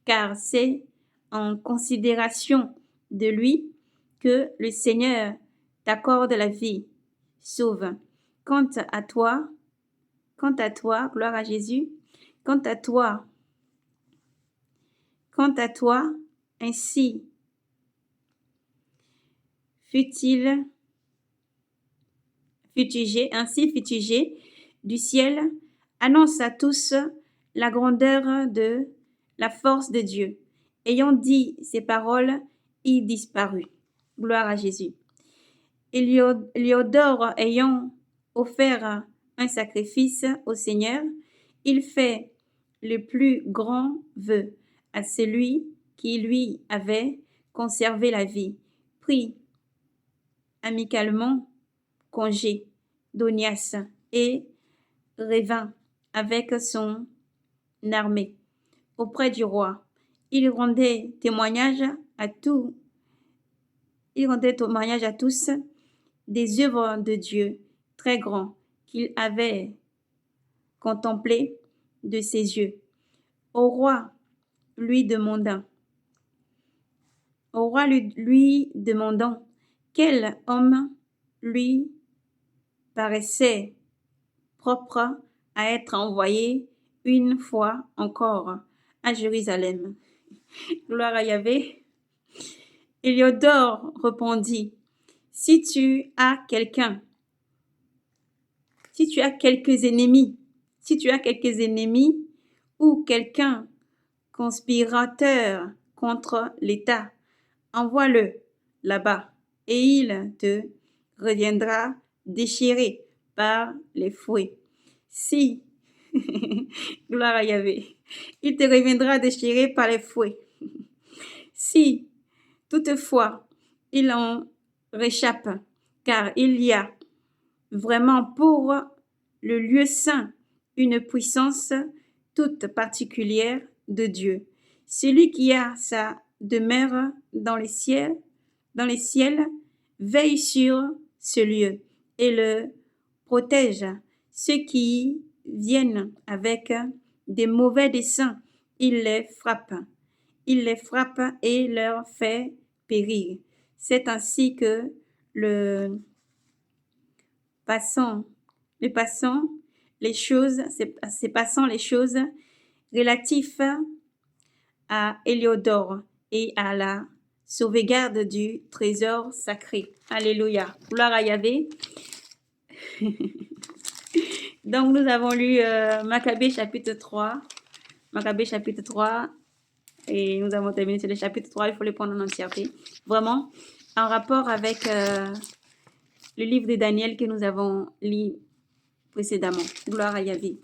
car c'est en considération de lui que le Seigneur t'accorde la vie. Sauve. Quant à toi, gloire à Jésus, quant à toi, ainsi fut-il fustigé du ciel, annonce à tous la grandeur de la force de Dieu. Ayant dit ces paroles, il disparut. Gloire à Jésus. Héliodore ayant offert un sacrifice au Seigneur, il fait le plus grand vœu à celui qui lui avait conservé la vie, prit amicalement congé d'Onias et revint avec son armée auprès du roi. Il rendait témoignage à tous des œuvres de Dieu très grands qu'il avait contemplées de ses yeux. Au roi lui demandant quel homme lui paraissait propre à être envoyé une fois encore à Jérusalem. Gloire à Yahvé. Héliodore répondit: Si tu as quelques ennemis ou quelqu'un conspirateur contre l'État, envoie-le là-bas et il te reviendra déchiré par les fouets. Si, gloire à Yahvé, il te reviendra déchiré par les fouets. Si, toutefois, il en réchappe, car il y a vraiment pour le lieu saint une puissance toute particulière de Dieu. Celui qui a sa demeure dans les ciels, veille sur ce lieu et le protège. Ceux qui viennent avec des mauvais desseins, il les frappe et leur fait périr. C'est ainsi que les choses relatives à Héliodore et à la sauvegarde du trésor sacré. Alléluia. Gloire à Yahvé. Donc, nous avons lu Maccabée chapitre 3. Et nous avons terminé sur le chapitre 3. Il faut le prendre en entièreté. Vraiment, en rapport avec le livre de Daniel que nous avons lu précédemment. Gloire à Yahvé.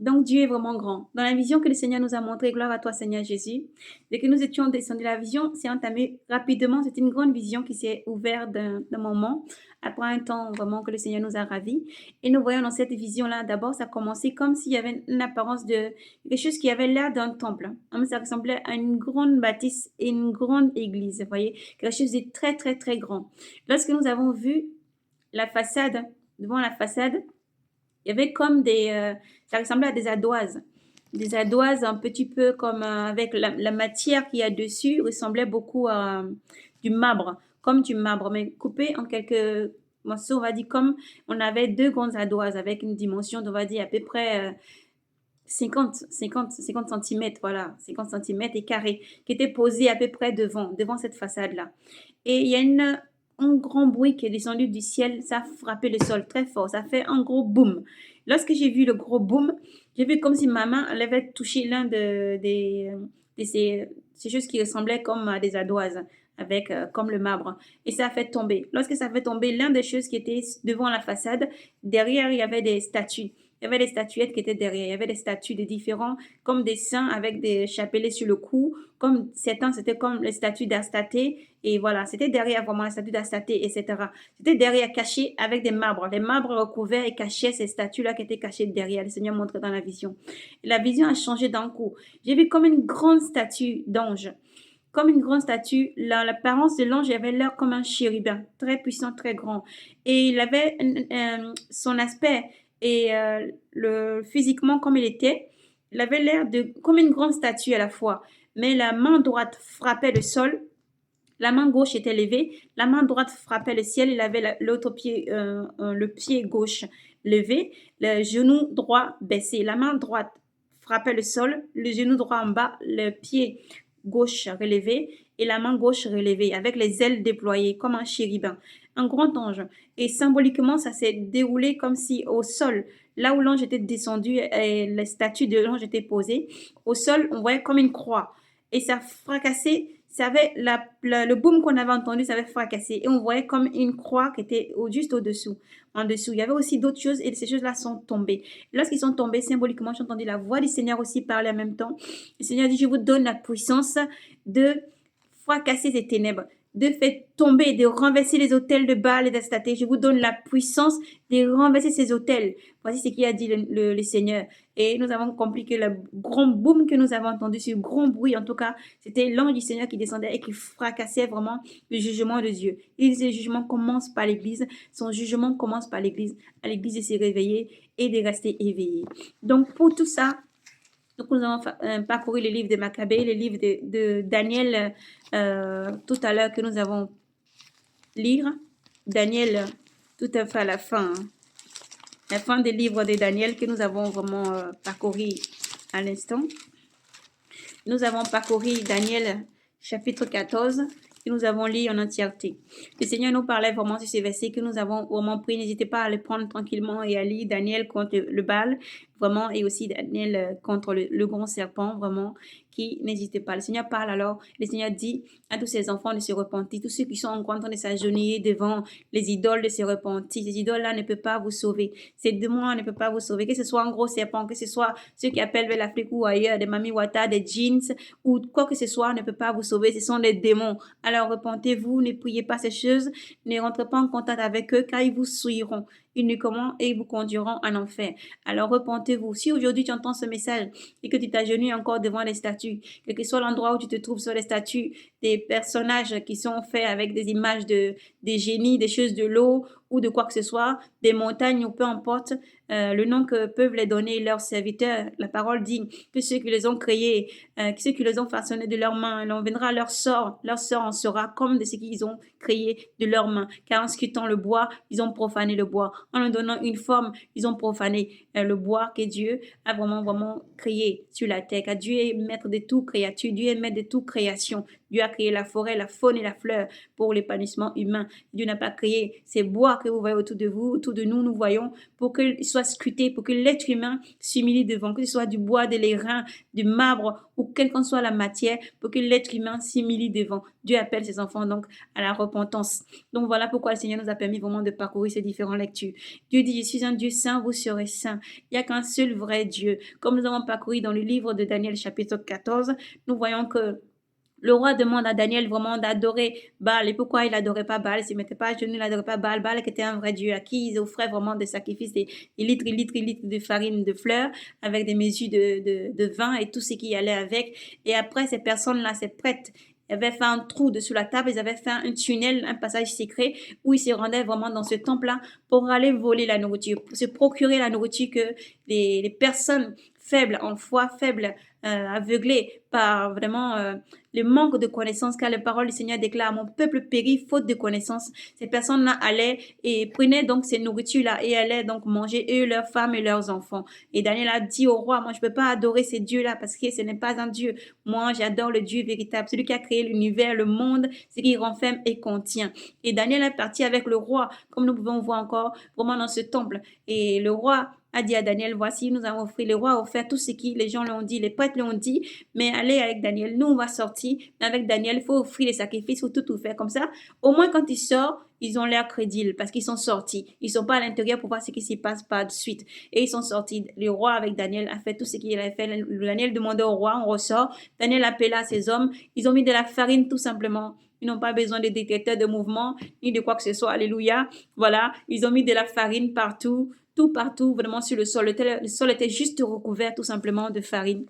Donc Dieu est vraiment grand. Dans la vision que le Seigneur nous a montrée, gloire à toi Seigneur Jésus, dès que nous étions descendus, la vision s'est entamée rapidement. C'était une grande vision qui s'est ouverte d'un moment, après un temps vraiment que le Seigneur nous a ravis. Et nous voyons dans cette vision-là, d'abord, ça a commencé comme s'il y avait une apparence de quelque chose qui avait l'air d'un temple. Ça ressemblait à une grande bâtisse et une grande église, vous voyez, quelque chose de très, très, très grand. Lorsque nous avons vu la façade, devant la façade, il y avait comme ça ressemblait à des ardoises un petit peu comme avec la matière qu'il y a dessus ressemblait beaucoup à du marbre, comme du marbre, mais coupé en quelques morceaux, on va dire comme on avait deux grandes ardoises avec une dimension, on va dire à peu près 50 centimètres, voilà, 50 centimètres et carrés, qui étaient posés à peu près devant cette façade-là. Et il y a un grand bruit qui est descendu du ciel, ça a frappé le sol très fort, ça fait un gros boom. Lorsque j'ai vu le gros boom, j'ai vu comme si ma main elle avait touché l'un de ces choses qui ressemblaient comme à des ardoises, avec comme le marbre. Et ça a fait tomber. Lorsque ça a fait tomber, l'un des choses qui était devant la façade, derrière, il y avait des statues. Il y avait des statuettes qui étaient derrière. Il y avait des statues de différents, comme des saints avec des chapelets sur le cou. Comme certains, c'était comme les statues d'Astaté. Et voilà, c'était derrière vraiment la statue d'Astaté, etc. C'était derrière caché avec des marbres. Les marbres recouverts et cachaient ces statues-là qui étaient cachées derrière. Le Seigneur montrait dans la vision. Et la vision a changé d'un coup. J'ai vu comme une grande statue d'ange. Comme une grande statue, l'apparence de l'ange avait l'air comme un chérubin, très puissant, très grand. Et il avait son aspect et physiquement comme il était, il avait l'air de comme une grande statue à la fois. Mais la main droite frappait le sol, la main gauche était levée, la main droite frappait le ciel, il avait l'autre pied, le pied gauche levé, le genou droit baissé. La main droite frappait le sol, le genou droit en bas, le pied gauche relevé et la main gauche relevée avec les ailes déployées comme un chérubin, un grand ange. Et symboliquement, ça s'est déroulé comme si au sol, là où l'ange était descendu et la statue de l'ange était posée, au sol, on voyait comme une croix. Et ça fracassait, ça avait le boom qu'on avait entendu, ça avait fracassé. Et on voyait comme une croix qui était juste au-dessous, en dessous. Il y avait aussi d'autres choses et ces choses-là sont tombées. Lorsqu'ils sont tombés, symboliquement, j'ai entendu la voix du Seigneur aussi parler en même temps. Le Seigneur dit, je vous donne la puissance de fracasser ces ténèbres, de faire tomber, de renverser les autels de Baal et d'Astaté. Je vous donne la puissance de renverser ces autels. Voici ce qu'il a dit le Seigneur. Et nous avons compris que le grand boom que nous avons entendu, ce grand bruit, en tout cas, c'était l'ange du Seigneur qui descendait et qui fracassait vraiment le jugement de Dieu. Il dit, le jugement commence par l'Église. Son jugement commence par l'Église. À l'Église de se réveiller et de rester éveillée. Donc, pour tout ça, donc, nous avons parcouru le livre de Maccabée, le livre de Daniel tout à l'heure que nous avons lire. Daniel, tout à fait à la fin. La fin des livres de Daniel que nous avons vraiment parcouru à l'instant. Nous avons parcouru Daniel chapitre 14 que nous avons lu en entièreté. Le Seigneur nous parlait vraiment sur ces versets que nous avons vraiment pris. N'hésitez pas à les prendre tranquillement et à lire Daniel contre le Baal, vraiment, et aussi Daniel contre le grand serpent, vraiment, qui n'hésitez pas. Le Seigneur parle alors, le Seigneur dit à tous ses enfants de se repentir, tous ceux qui sont en train de s'agenouiller devant les idoles de se repentir. Ces idoles-là ne peuvent pas vous sauver. Ces démons ne peuvent pas vous sauver. Que ce soit un gros serpent, que ce soit ceux qui appellent vers l'Afrique ou ailleurs, des Mami Wata, des jeans, ou quoi que ce soit, ne peut pas vous sauver. Ce sont des démons. Alors repentez-vous, ne priez pas ces choses, ne rentrez pas en contact avec eux, car ils vous souilleront uniquement et ils vous conduiront en enfer. Alors repentez-vous. Si aujourd'hui tu entends ce message et que tu t'agenouilles encore devant les statues, quel que soit l'endroit où tu te trouves sur les statues, des personnages qui sont faits avec des images des génies, des choses de l'eau ou de quoi que ce soit, des montagnes ou peu importe, le nom que peuvent les donner leurs serviteurs, la parole dit que ceux qui les ont créés, ceux qui les ont façonnés de leurs mains, l'on viendra leur sort en sera comme de ce qu'ils ont créé de leurs mains, car en sculptant le bois, ils ont profané le bois, en leur donnant une forme, ils ont profané le bois que Dieu a vraiment créé sur la terre, car Dieu est maître de toute créature, Dieu est maître de toute création, Dieu a créé la forêt, la faune et la fleur pour l'épanouissement humain. Dieu n'a pas créé ces bois que vous voyez autour de vous, autour de nous, nous voyons, pour qu'ils soient scrutés, pour que l'être humain s'humilie devant, que ce soit du bois, de l'airain, du marbre ou quelle qu'en soit la matière, pour que l'être humain s'humilie devant. Dieu appelle ses enfants donc à la repentance. Donc voilà pourquoi le Seigneur nous a permis vraiment de parcourir ces différentes lectures. Dieu dit, je suis un Dieu saint, vous serez saints. Il n'y a qu'un seul vrai Dieu. Comme nous avons parcouru dans le livre de Daniel chapitre 14, nous voyons que le roi demande à Daniel vraiment d'adorer Baal. Et pourquoi il n'adorait pas Baal? Il ne se mettait pas à genoux, il n'adorait pas Baal. Baal qui était un vrai Dieu, à qui ils offraient vraiment des sacrifices, des litres de farine de fleurs, avec des mesures de vin et tout ce qui allait avec. Et après, ces personnes-là, ces prêtres, avaient fait un trou dessous la table, ils avaient fait un tunnel, un passage secret, où ils se rendaient vraiment dans ce temple-là pour aller voler la nourriture, pour se procurer la nourriture que les personnes faibles en foi, faibles, aveuglées par vraiment le manque de connaissances, car les paroles du Seigneur déclarent, mon peuple périt faute de connaissances. Ces personnes-là allaient et prenaient donc ces nourritures-là et allaient donc manger, eux, leurs femmes et leurs enfants. Et Daniel a dit au roi, moi je ne peux pas adorer ces dieux-là parce que ce n'est pas un Dieu. Moi, j'adore le Dieu véritable, celui qui a créé l'univers, le monde, ce qui renferme et contient. Et Daniel est parti avec le roi, comme nous pouvons voir encore, vraiment dans ce temple. Et le roi a dit à Daniel, voici, nous avons offert, le roi a offert tout ce qui les gens l'ont dit, les prêtres l'ont dit, mais allez avec Daniel, nous on va sortir, mais avec Daniel, il faut offrir les sacrifices, il faut tout faire comme ça. Au moins quand il sort, ils ont l'air crédibles parce qu'ils sont sortis. Ils ne sont pas à l'intérieur pour voir ce qui s'y passe par de suite. Et ils sont sortis. Le roi avec Daniel a fait tout ce qu'il avait fait. Daniel demandait au roi, on ressort. Daniel appela ses hommes. Ils ont mis de la farine tout simplement. Ils n'ont pas besoin de détecteurs de mouvement ni de quoi que ce soit. Alléluia. Voilà. Ils ont mis de la farine partout, tout partout, vraiment sur le sol. Le sol était juste recouvert tout simplement de farine.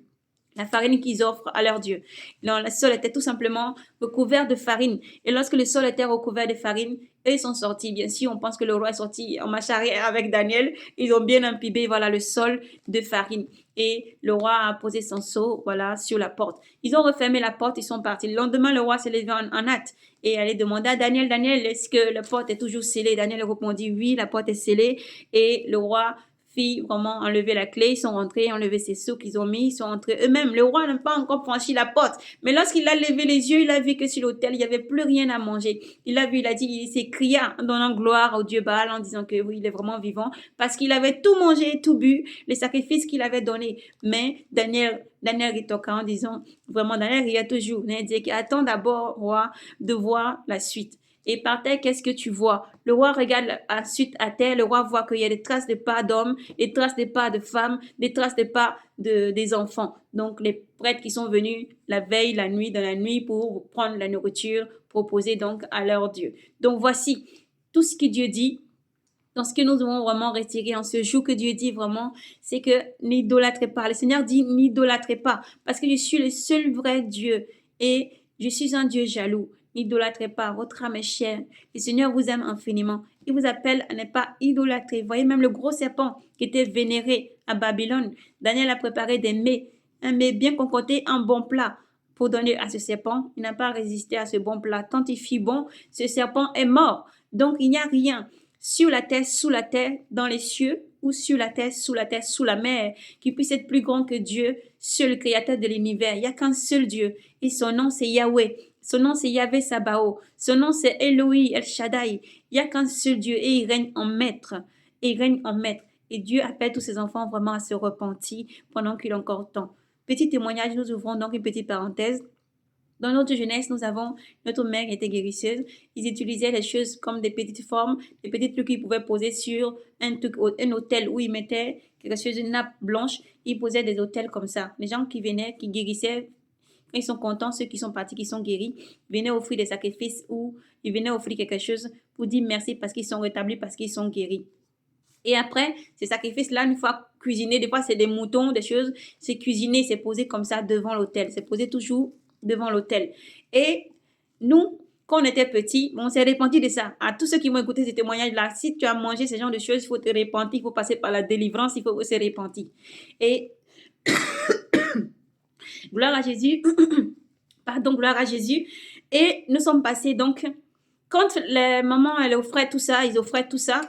La farine qu'ils offrent à leur Dieu. Non, le sol était tout simplement recouvert de farine. Et lorsque le sol était recouvert de farine, eux, ils sont sortis. Bien sûr, on pense que le roi est sorti en marche arrière avec Daniel. Ils ont bien imbibé, voilà, le sol de farine. Et le roi a posé son seau, voilà, sur la porte. Ils ont refermé la porte, ils sont partis. Le lendemain, le roi s'est levé en hâte et allait demander à Daniel, Daniel, est-ce que la porte est toujours scellée? Daniel répondit, oui, la porte est scellée. Et le roi fit vraiment enlever la clé, ils sont rentrés, enlevé ses sceaux qu'ils ont mis, ils sont rentrés eux-mêmes. Le roi n'a pas encore franchi la porte. Mais lorsqu'il a levé les yeux, il a vu que sur l'autel, il n'y avait plus rien à manger. Il a vu, il a dit, il s'écria en donnant gloire au Dieu Baal en disant que oui, il est vraiment vivant parce qu'il avait tout mangé, tout bu, les sacrifices qu'il avait donnés. Mais Daniel rétorqua en disant, vraiment, Daniel riait toujours. Daniel disait, attends d'abord, roi, de voir la suite. Et par terre, qu'est-ce que tu vois? Le roi regarde ensuite à terre, le roi voit qu'il y a des traces de pas d'hommes, des traces de pas de femmes, des traces de pas des enfants. Donc, les prêtres qui sont venus la veille, la nuit, dans la nuit pour prendre la nourriture proposée donc à leur Dieu. Donc, voici tout ce que Dieu dit. Dans ce que nous devons vraiment retirer en ce jour que Dieu dit vraiment, c'est que n'idolâtrez pas. Le Seigneur dit n'idolâtrez pas parce que je suis le seul vrai Dieu et je suis un Dieu jaloux. N'idolâtrez pas, votre âme est chère. Le Seigneur vous aime infiniment. Il vous appelle à ne pas idolâtrer. Vous voyez même le gros serpent qui était vénéré à Babylone. Daniel a préparé des mets, un mets bien concocté, un bon plat pour donner à ce serpent. Il n'a pas résisté à ce bon plat. Tant il fit bon, ce serpent est mort. Donc il n'y a rien sur la terre, sous la terre, dans les cieux, ou sur la terre, sous la mer, qui puisse être plus grand que Dieu, seul créateur de l'univers. Il n'y a qu'un seul Dieu, et son nom c'est Yahweh. Son nom c'est Yahvé Sabaoth. Son nom c'est Elohim El Shaddai. Il n'y a qu'un seul Dieu et il règne en maître. Et il règne en maître. Et Dieu appelle tous ses enfants vraiment à se repentir pendant qu'il a encore temps. Petit témoignage, nous ouvrons donc une petite parenthèse. Dans notre jeunesse, nous avons, notre mère était guérisseuse. Ils utilisaient les choses comme des petites formes, des petits trucs qu'ils pouvaient poser sur un autel où ils mettaient quelque chose, une nappe blanche. Ils posaient des autels comme ça. Les gens qui venaient, qui guérissaient, quand ils sont contents, ceux qui sont partis, qui sont guéris, venaient offrir des sacrifices ou ils venaient offrir quelque chose pour dire merci parce qu'ils sont rétablis, parce qu'ils sont guéris. Et après, ces sacrifices-là, une fois cuisinés, des fois c'est des moutons, des choses, c'est cuisiné, c'est posé comme ça devant l'autel. C'est posé toujours devant l'autel. Et nous, quand on était petits, on s'est repenti de ça. À tous ceux qui m'ont écouté ces témoignages-là, si tu as mangé ce genre de choses, il faut te repentir, il faut passer par la délivrance, il faut se repentir. Et gloire à Jésus. Pardon, gloire à Jésus. Et nous sommes passés donc, quand les mamans, elles offraient tout ça, ils offraient tout ça,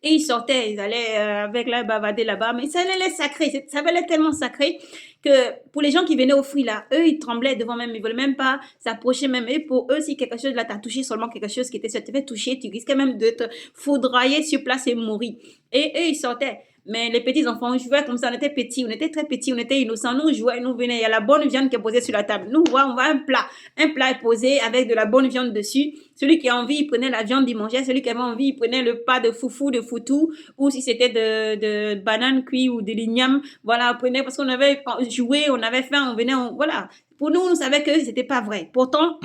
Et ils sortaient, ils allaient avec la bavader là-bas, mais ça allait l'air sacré, ça avait l'air tellement sacré que pour les gens qui venaient offrir là, eux, ils tremblaient devant même, ils voulaient même pas s'approcher même. Et pour eux, si quelque chose là t'a touché, seulement quelque chose qui était ça te fait toucher, tu risquais même de te foudroyer sur place et mourir. Et eux, ils sortaient. Mais les petits enfants, on jouait comme ça, on était petits, on était très petits, on était innocents, nous on jouait, nous venait, il y a la bonne viande qui est posée sur la table. Nous, on voit un plat est posé avec de la bonne viande dessus. Celui qui a envie, il prenait la viande, il mangeait. Celui qui avait envie, il prenait le pas de foufou, de foutou, ou si c'était de banane cuit ou de l'igname, voilà, on prenait parce qu'on avait joué, on avait faim, on venait, voilà. Pour nous, on savait que c'était pas vrai. Pourtant,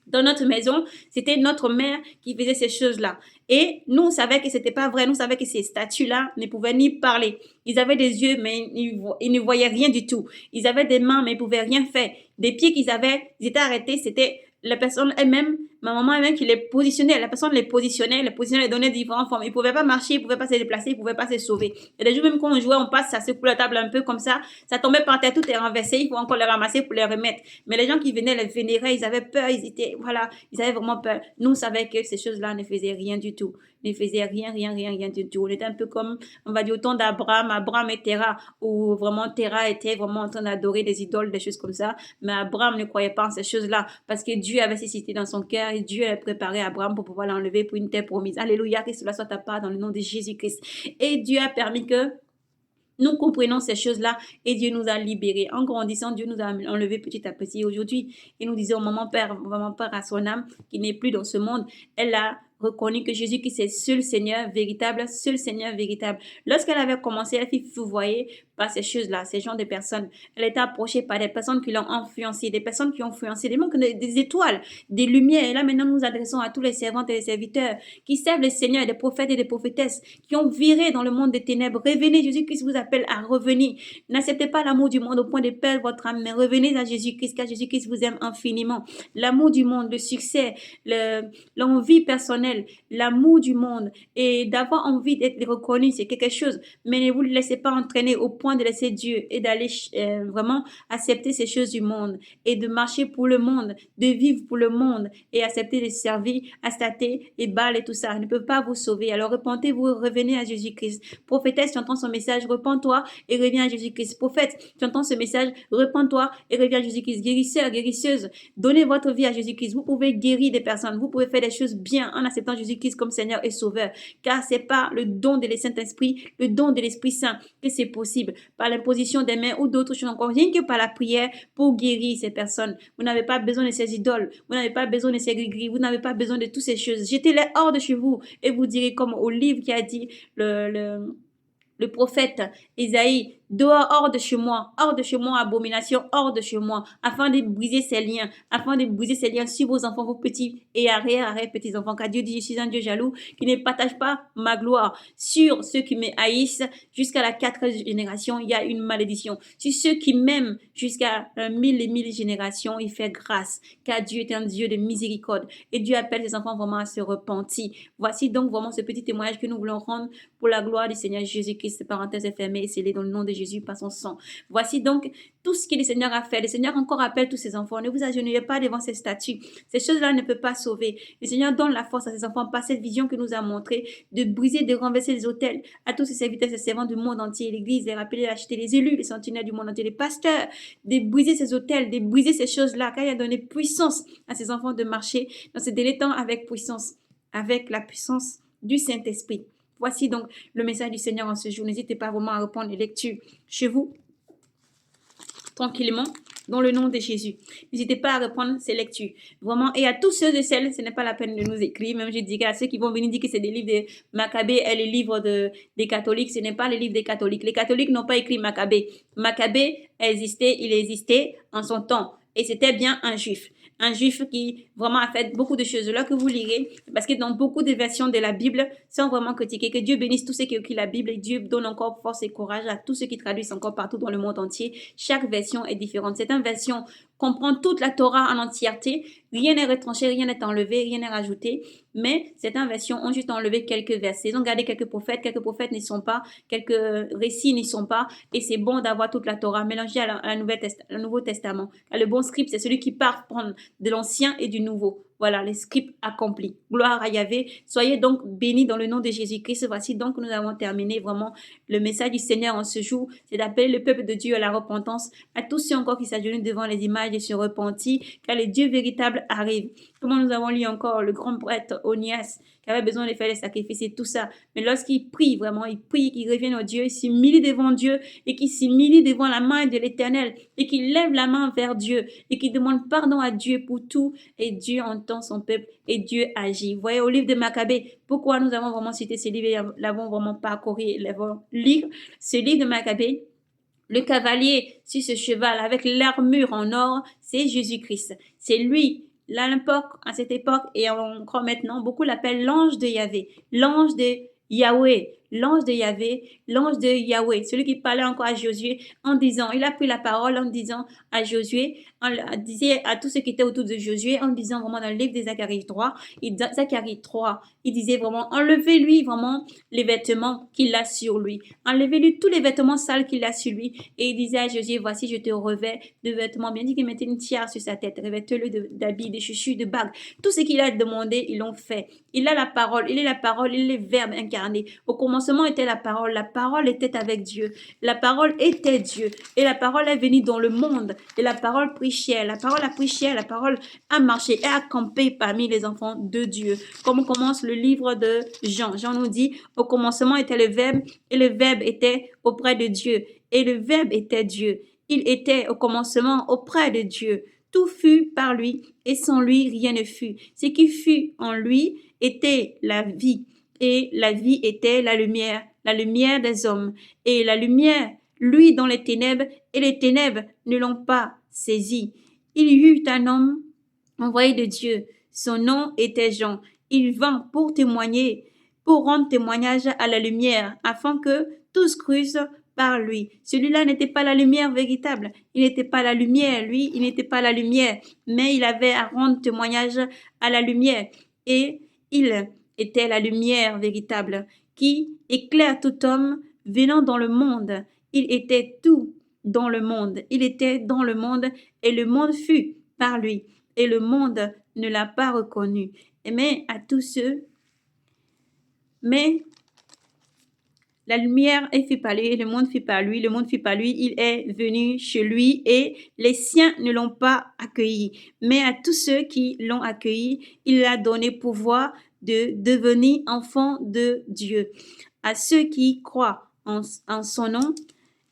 dans notre maison, c'était notre mère qui faisait ces choses-là. Et nous, on savait que c'était pas vrai. Nous, on savait que ces statues-là ne pouvaient ni parler. Ils avaient des yeux, mais ils ne voyaient rien du tout. Ils avaient des mains, mais ils ne pouvaient rien faire. Des pieds qu'ils avaient, ils étaient arrêtés. C'était la personne elle-même, ma maman elle-même qui les positionnait. La personne les positionnait, les donnait différentes formes. Ils ne pouvaient pas marcher, ils ne pouvaient pas se déplacer, ils ne pouvaient pas se sauver. Et les jours même quand on jouait, on passe, ça secoue la table un peu comme ça tombait par terre, tout est renversé, il faut encore les ramasser pour les remettre. Mais les gens qui venaient les vénérer, ils avaient peur, ils avaient vraiment peur. Nous, on savait que ces choses-là ne faisaient rien du tout. Ne faisaient rien du tout. On était un peu comme, on va dire, au temps Abraham et Terah, où vraiment Terah était vraiment en train d'adorer des idoles, des choses comme ça. Mais Abraham ne croyait pas en ces choses-là parce que Dieu avait suscité dans son cœur et Dieu avait préparé Abraham pour pouvoir l'enlever pour une terre promise. Alléluia, que cela soit à part dans le nom de Jésus-Christ. Et Dieu a permis que nous comprenons ces choses-là et Dieu nous a libérés. En grandissant, Dieu nous a enlevés petit à petit. Aujourd'hui, il nous disait au maman père à son âme qui n'est plus dans ce monde, elle a reconnu que Jésus-Christ est seul Seigneur véritable, seul Seigneur véritable. Lorsqu'elle avait commencé, elle fut fourvoyée par ces choses-là, ces genres de personnes. Elle était approchée par des personnes qui l'ont influencée, des personnes qui ont influencé, des étoiles, des lumières. Et là, maintenant, nous nous adressons à tous les servantes et les serviteurs qui servent les seigneurs, des prophètes et des prophétesses, qui ont viré dans le monde des ténèbres. Revenez, Jésus-Christ vous appelle à revenir. N'acceptez pas l'amour du monde au point de perdre votre âme, mais revenez à Jésus-Christ, car Jésus-Christ vous aime infiniment. L'amour du monde, le succès, l'envie personnelle, l'amour du monde et d'avoir envie d'être reconnu, c'est quelque chose. Mais ne vous laissez pas entraîner au point de laisser Dieu et d'aller vraiment accepter ces choses du monde et de marcher pour le monde, de vivre pour le monde et accepter de servir à Staté et Baal et tout ça. Ils ne peuvent pas vous sauver. Alors repentez-vous, revenez à Jésus-Christ. Prophétesse, tu entends son message, repens-toi et reviens à Jésus-Christ. Prophète, tu entends ce message, repens-toi et reviens à Jésus-Christ. Guérisseur, guérisseuse, donnez votre vie à Jésus-Christ. Vous pouvez guérir des personnes, vous pouvez faire des choses bien en acceptant Jésus-Christ comme Seigneur et Sauveur, car c'est pas le don de Saint-Esprit, le don de l'Esprit Saint que c'est possible, par l'imposition des mains ou d'autres choses encore, rien que par la prière pour guérir ces personnes. Vous n'avez pas besoin de ces idoles, vous n'avez pas besoin de ces gris-gris, vous n'avez pas besoin de toutes ces choses. Jetez-les hors de chez vous et vous direz comme au livre qui a dit le prophète Isaïe, dehors, hors de chez moi, abomination, hors de chez moi, afin de briser ces liens sur vos enfants, vos petits et arrière-petits-enfants. Car Dieu dit, je suis un Dieu jaloux qui ne partage pas ma gloire. Sur ceux qui me haïssent, jusqu'à la 4e génération, il y a une malédiction. Sur ceux qui m'aiment, jusqu'à 1000 et 1000 générations, il fait grâce. Car Dieu est un Dieu de miséricorde. Et Dieu appelle ses enfants vraiment à se repentir. Voici donc vraiment ce petit témoignage que nous voulons rendre pour la gloire du Seigneur Jésus-Christ. Parenthèse est fermée et scellée dans le nom de Jésus par son sang. Voici donc tout ce que le Seigneur a fait. Le Seigneur encore appelle tous ses enfants. Ne vous agenouillez pas devant ces statues. Ces choses-là ne peuvent pas sauver. Le Seigneur donne la force à ses enfants par cette vision que nous a montrée de briser, de renverser les autels à tous ces serviteurs, ces servants du monde entier, l'Église, les rappeler, acheter les élus, les sentinelles du monde entier, les pasteurs, de briser ces autels, de briser ces choses-là, car il a donné puissance à ses enfants de marcher dans ce délai temps avec puissance, avec la puissance du Saint-Esprit. Voici donc le message du Seigneur en ce jour. N'hésitez pas vraiment à reprendre les lectures chez vous, tranquillement, dans le nom de Jésus. N'hésitez pas à reprendre ces lectures. Vraiment, et à tous ceux et celles, ce n'est pas la peine de nous écrire. Même je dirais à ceux qui vont venir dire que c'est des livres de Maccabée et les livres des catholiques. Ce n'est pas les livres des catholiques. Les catholiques n'ont pas écrit Maccabée. Maccabée il existait en son temps. Et c'était bien un juif. Un juif qui vraiment a fait beaucoup de choses là que vous lirez, parce que dans beaucoup de versions de la Bible, sans vraiment critiquer, que Dieu bénisse tous ceux qui écrivent la Bible et Dieu donne encore force et courage à tous ceux qui traduisent encore partout dans le monde entier. Chaque version est différente. Cette version comprend toute la Torah en entièreté. Rien n'est retranché, rien n'est enlevé, rien n'est rajouté. Mais certaines versions ont juste enlevé quelques versets. Ils ont gardé quelques prophètes n'y sont pas, quelques récits n'y sont pas. Et c'est bon d'avoir toute la Torah mélangée à le Nouveau Testament. Le bon scribe, c'est celui qui part prendre de l'ancien et du nouveau. Voilà, les scripts accomplis. Gloire à Yahvé. Soyez donc bénis dans le nom de Jésus-Christ. Voici donc, nous avons terminé vraiment le message du Seigneur en ce jour. C'est d'appeler le peuple de Dieu à la repentance. À tous ceux encore qui s'agenouillent devant les images et se repentis, car le Dieu véritable arrive. Comment nous avons lu encore le grand prêtre Onias, qui avait besoin de faire les sacrifices et tout ça. Mais lorsqu'il prie, vraiment, il prie qu'il revienne au Dieu, il s'humilie devant Dieu et qu'il s'humilie devant la main de l'Éternel et qu'il lève la main vers Dieu et qu'il demande pardon à Dieu pour tout et Dieu entend son peuple et Dieu agit. Vous voyez, au livre de Maccabée, pourquoi nous avons vraiment cité ce livre et l'avons vraiment parcouru et l'avons lu. Ce livre de Maccabée, le cavalier sur ce cheval avec l'armure en or, c'est Jésus-Christ. C'est lui. Là, à l'époque, à cette époque, et encore maintenant, beaucoup l'appellent l'ange de Yahvé, l'ange de Yahweh, l'ange de Yahvé, l'ange de Yahweh, celui qui parlait encore à Josué en disant, il a pris la parole en disant à Josué, disait à tous ceux qui étaient autour de Josué, en disant vraiment dans le livre de Zacharie 3, Zacharie 3, il disait vraiment, enlevez-lui vraiment les vêtements qu'il a sur lui, enlevez-lui tous les vêtements sales qu'il a sur lui, et il disait à Josué, voici je te revêts de vêtements, bien dit qu'il mettait une tiare sur sa tête, revêtez-le d'habits, de chaussures, de bagues, tout ce qu'il a demandé, ils l'ont fait. Il a la parole, il est la parole, il est le verbe incarné. Au commencement était la parole était avec Dieu, la parole était Dieu, et la parole est venue dans le monde, et la parole prêchait, la parole a prêché, la parole a marché et a campé parmi les enfants de Dieu. Comme on commence le livre de Jean, Jean nous dit, au commencement était le verbe, et le verbe était auprès de Dieu, et le verbe était Dieu. Il était au commencement auprès de Dieu. Tout fut par lui, et sans lui rien ne fut. Ce qui fut en lui était la vie, et la vie était la lumière des hommes. Et la lumière, lui dans les ténèbres, et les ténèbres ne l'ont pas saisi. Il y eut un homme envoyé de Dieu. Son nom était Jean. Il vint pour témoigner, pour rendre témoignage à la lumière, afin que tous crussent par lui. Celui-là n'était pas la lumière véritable. Il n'était pas la lumière, lui, il n'était pas la lumière, mais il avait à rendre témoignage à la lumière. Et il était la lumière véritable qui éclaire tout homme venant dans le monde. Il était tout dans le monde. Il était dans le monde et le monde fut par lui. Et le monde ne l'a pas reconnu. Mais à tous ceux, mais la lumière fut par lui, le monde fut par lui, le monde fut par lui, il est venu chez lui et les siens ne l'ont pas accueilli. Mais à tous ceux qui l'ont accueilli, il a donné pouvoir de devenir enfants de Dieu. À ceux qui croient en son nom,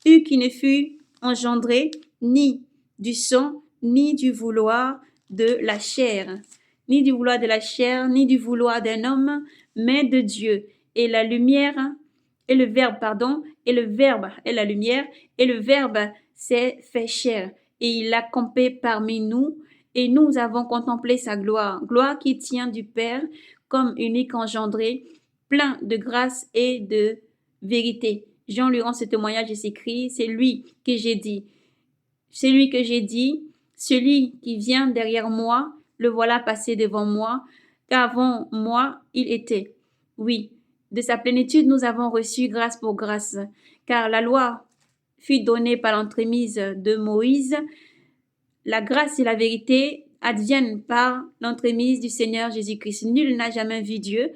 eux qui ne fut engendré ni du sang, ni du vouloir de la chair, ni du vouloir de la chair, ni du vouloir d'un homme, mais de Dieu. Et la lumière et le verbe, et le verbe est la lumière, et le verbe s'est fait chair, et il a campé parmi nous, et nous avons contemplé sa gloire, gloire qui tient du Père comme unique engendré, plein de grâce et de vérité. Jean lui rend ce témoignage et s'écrit, c'est lui que j'ai dit, celui que j'ai dit, celui qui vient derrière moi, le voilà passé devant moi, car avant moi, il était. Oui, de sa plénitude, nous avons reçu grâce pour grâce, car la loi fut donnée par l'entremise de Moïse. La grâce et la vérité adviennent par l'entremise du Seigneur Jésus-Christ. Nul n'a jamais vu Dieu.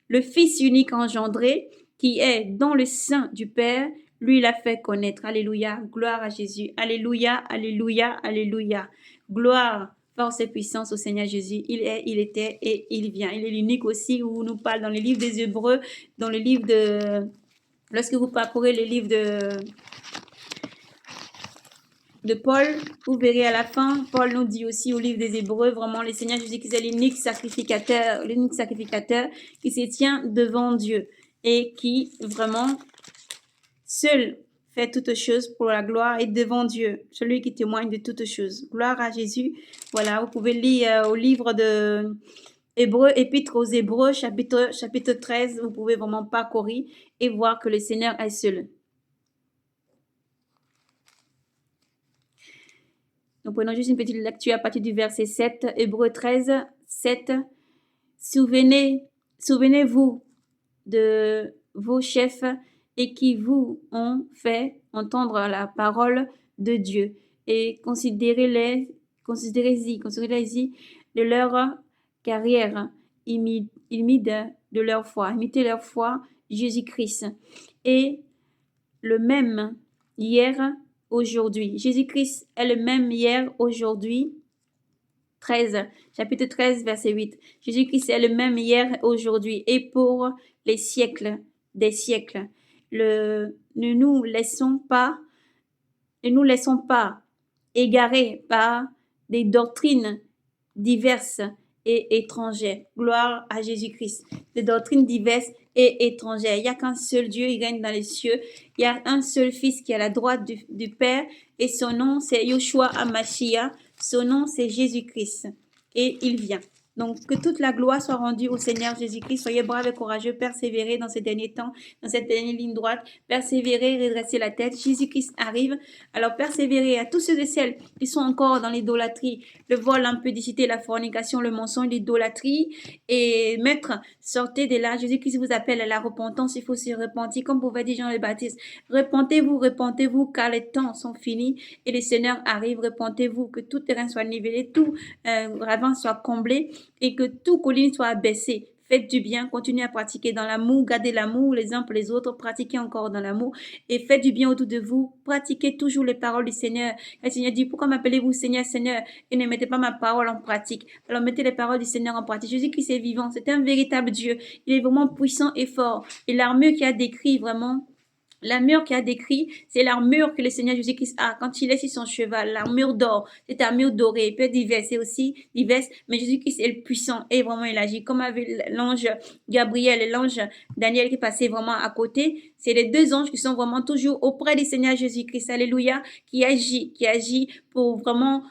Le Fils unique engendré, qui est dans le sein du Père, lui l'a fait connaître. Alléluia, gloire à Jésus. Alléluia, alléluia, alléluia. Gloire, force et puissance au Seigneur Jésus. Il est, il était et il vient. Il est l'unique aussi où on nous parle dans le livre des Hébreux, dans le livre de... Lorsque vous parcourez le livre de Paul, vous verrez à la fin, Paul nous dit aussi au livre des Hébreux, vraiment le Seigneur Jésus-Christ est l'unique sacrificateur qui se tient devant Dieu et qui vraiment seul fait toutes choses pour la gloire et devant Dieu, celui qui témoigne de toutes choses. Gloire à Jésus. Voilà, vous pouvez lire au livre de Hébreux, Épître aux Hébreux, chapitre 13, vous pouvez vraiment parcourir et voir que le Seigneur est seul. Nous prenons juste une petite lecture à partir du verset 7, Hébreux 13, 7. Souvenez-vous de vos chefs et qui vous ont fait entendre la parole de Dieu et considérez-y de leur carrière imite de leur foi, imiter leur foi, Jésus-Christ est le même hier, aujourd'hui. Jésus-Christ est le même hier, aujourd'hui. 13, chapitre 13, verset 8. Jésus-Christ est le même hier, aujourd'hui et pour les siècles des siècles. Ne nous laissons pas égarer par des doctrines diverses et étrangères. Gloire à Jésus-Christ. Des doctrines diverses et étrangères. Il n'y a qu'un seul Dieu, il règne dans les cieux. Il y a un seul Fils qui est à la droite du Père et son nom c'est Yoshua Hamashiach. Son nom c'est Jésus-Christ et il vient. Donc, que toute la gloire soit rendue au Seigneur Jésus-Christ. Soyez braves et courageux, persévérez dans ces derniers temps, dans cette dernière ligne droite. Persévérez, redressez la tête. Jésus-Christ arrive. Alors, persévérez à tous ceux et celles qui sont encore dans l'idolâtrie, le vol, l'impudicité, la fornication, le mensonge, l'idolâtrie. Et maître, sortez de là. Jésus-Christ vous appelle à la repentance. Il faut se repentir, comme pouvait dire Jean le Baptiste. Repentez-vous, car les temps sont finis et le Seigneur arrive. Repentez-vous, que tout terrain soit nivelé, tout ravin soit comblé et que tout colline soit abaissé. Faites du bien, continuez à pratiquer dans l'amour, gardez l'amour les uns pour les autres, pratiquez encore dans l'amour et faites du bien autour de vous. Pratiquez toujours les paroles du Seigneur. Le Seigneur dit, pourquoi m'appelez-vous Seigneur, Seigneur et ne mettez pas ma parole en pratique? Alors mettez les paroles du Seigneur en pratique. Jésus-Christ est vivant, c'est un véritable Dieu. Il est vraiment puissant et fort. Et l'armure qui a décrit vraiment, l'armure qu'il a décrit, c'est l'armure que le Seigneur Jésus-Christ a quand il est sur son cheval, l'armure d'or, cette armure dorée, il peut être diverse, c'est aussi diverse, mais Jésus-Christ est le puissant et vraiment il agit comme avec l'ange Gabriel et l'ange Daniel qui passait vraiment à côté. C'est les deux anges qui sont vraiment toujours auprès du Seigneur Jésus-Christ, alléluia, qui agit pour vraiment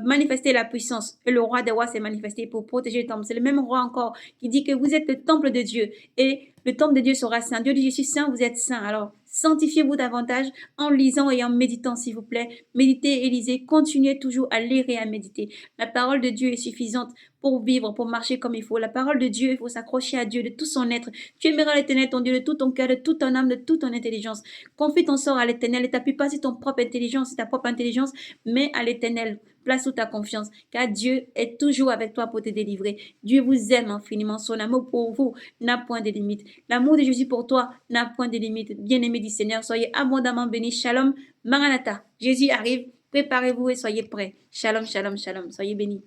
manifester la puissance. Et le roi des rois s'est manifesté pour protéger le temple. C'est le même roi encore qui dit que vous êtes le temple de Dieu et le temple de Dieu sera saint. Dieu dit, je suis saint, vous êtes saint. Alors, sanctifiez-vous davantage en lisant et en méditant, s'il vous plaît. Méditez et lisez. Continuez toujours à lire et à méditer. La parole de Dieu est suffisante pour vivre, pour marcher comme il faut. La parole de Dieu, il faut s'accrocher à Dieu de tout son être. Tu aimeras l'Éternel, ton Dieu, de tout ton cœur, de toute ton âme, de toute ton intelligence. Confie ton sort à l'Éternel et t'appuie pas sur ton propre intelligence, ta propre intelligence, mais à l'Éternel. Place toute ta confiance, car Dieu est toujours avec toi pour te délivrer. Dieu vous aime infiniment. Son amour pour vous n'a point de limite. L'amour de Jésus pour toi n'a point de limite. Bien-aimés du Seigneur, soyez abondamment bénis. Shalom, Maranatha. Jésus arrive. Préparez-vous et soyez prêts. Shalom, shalom, shalom. Soyez bénis.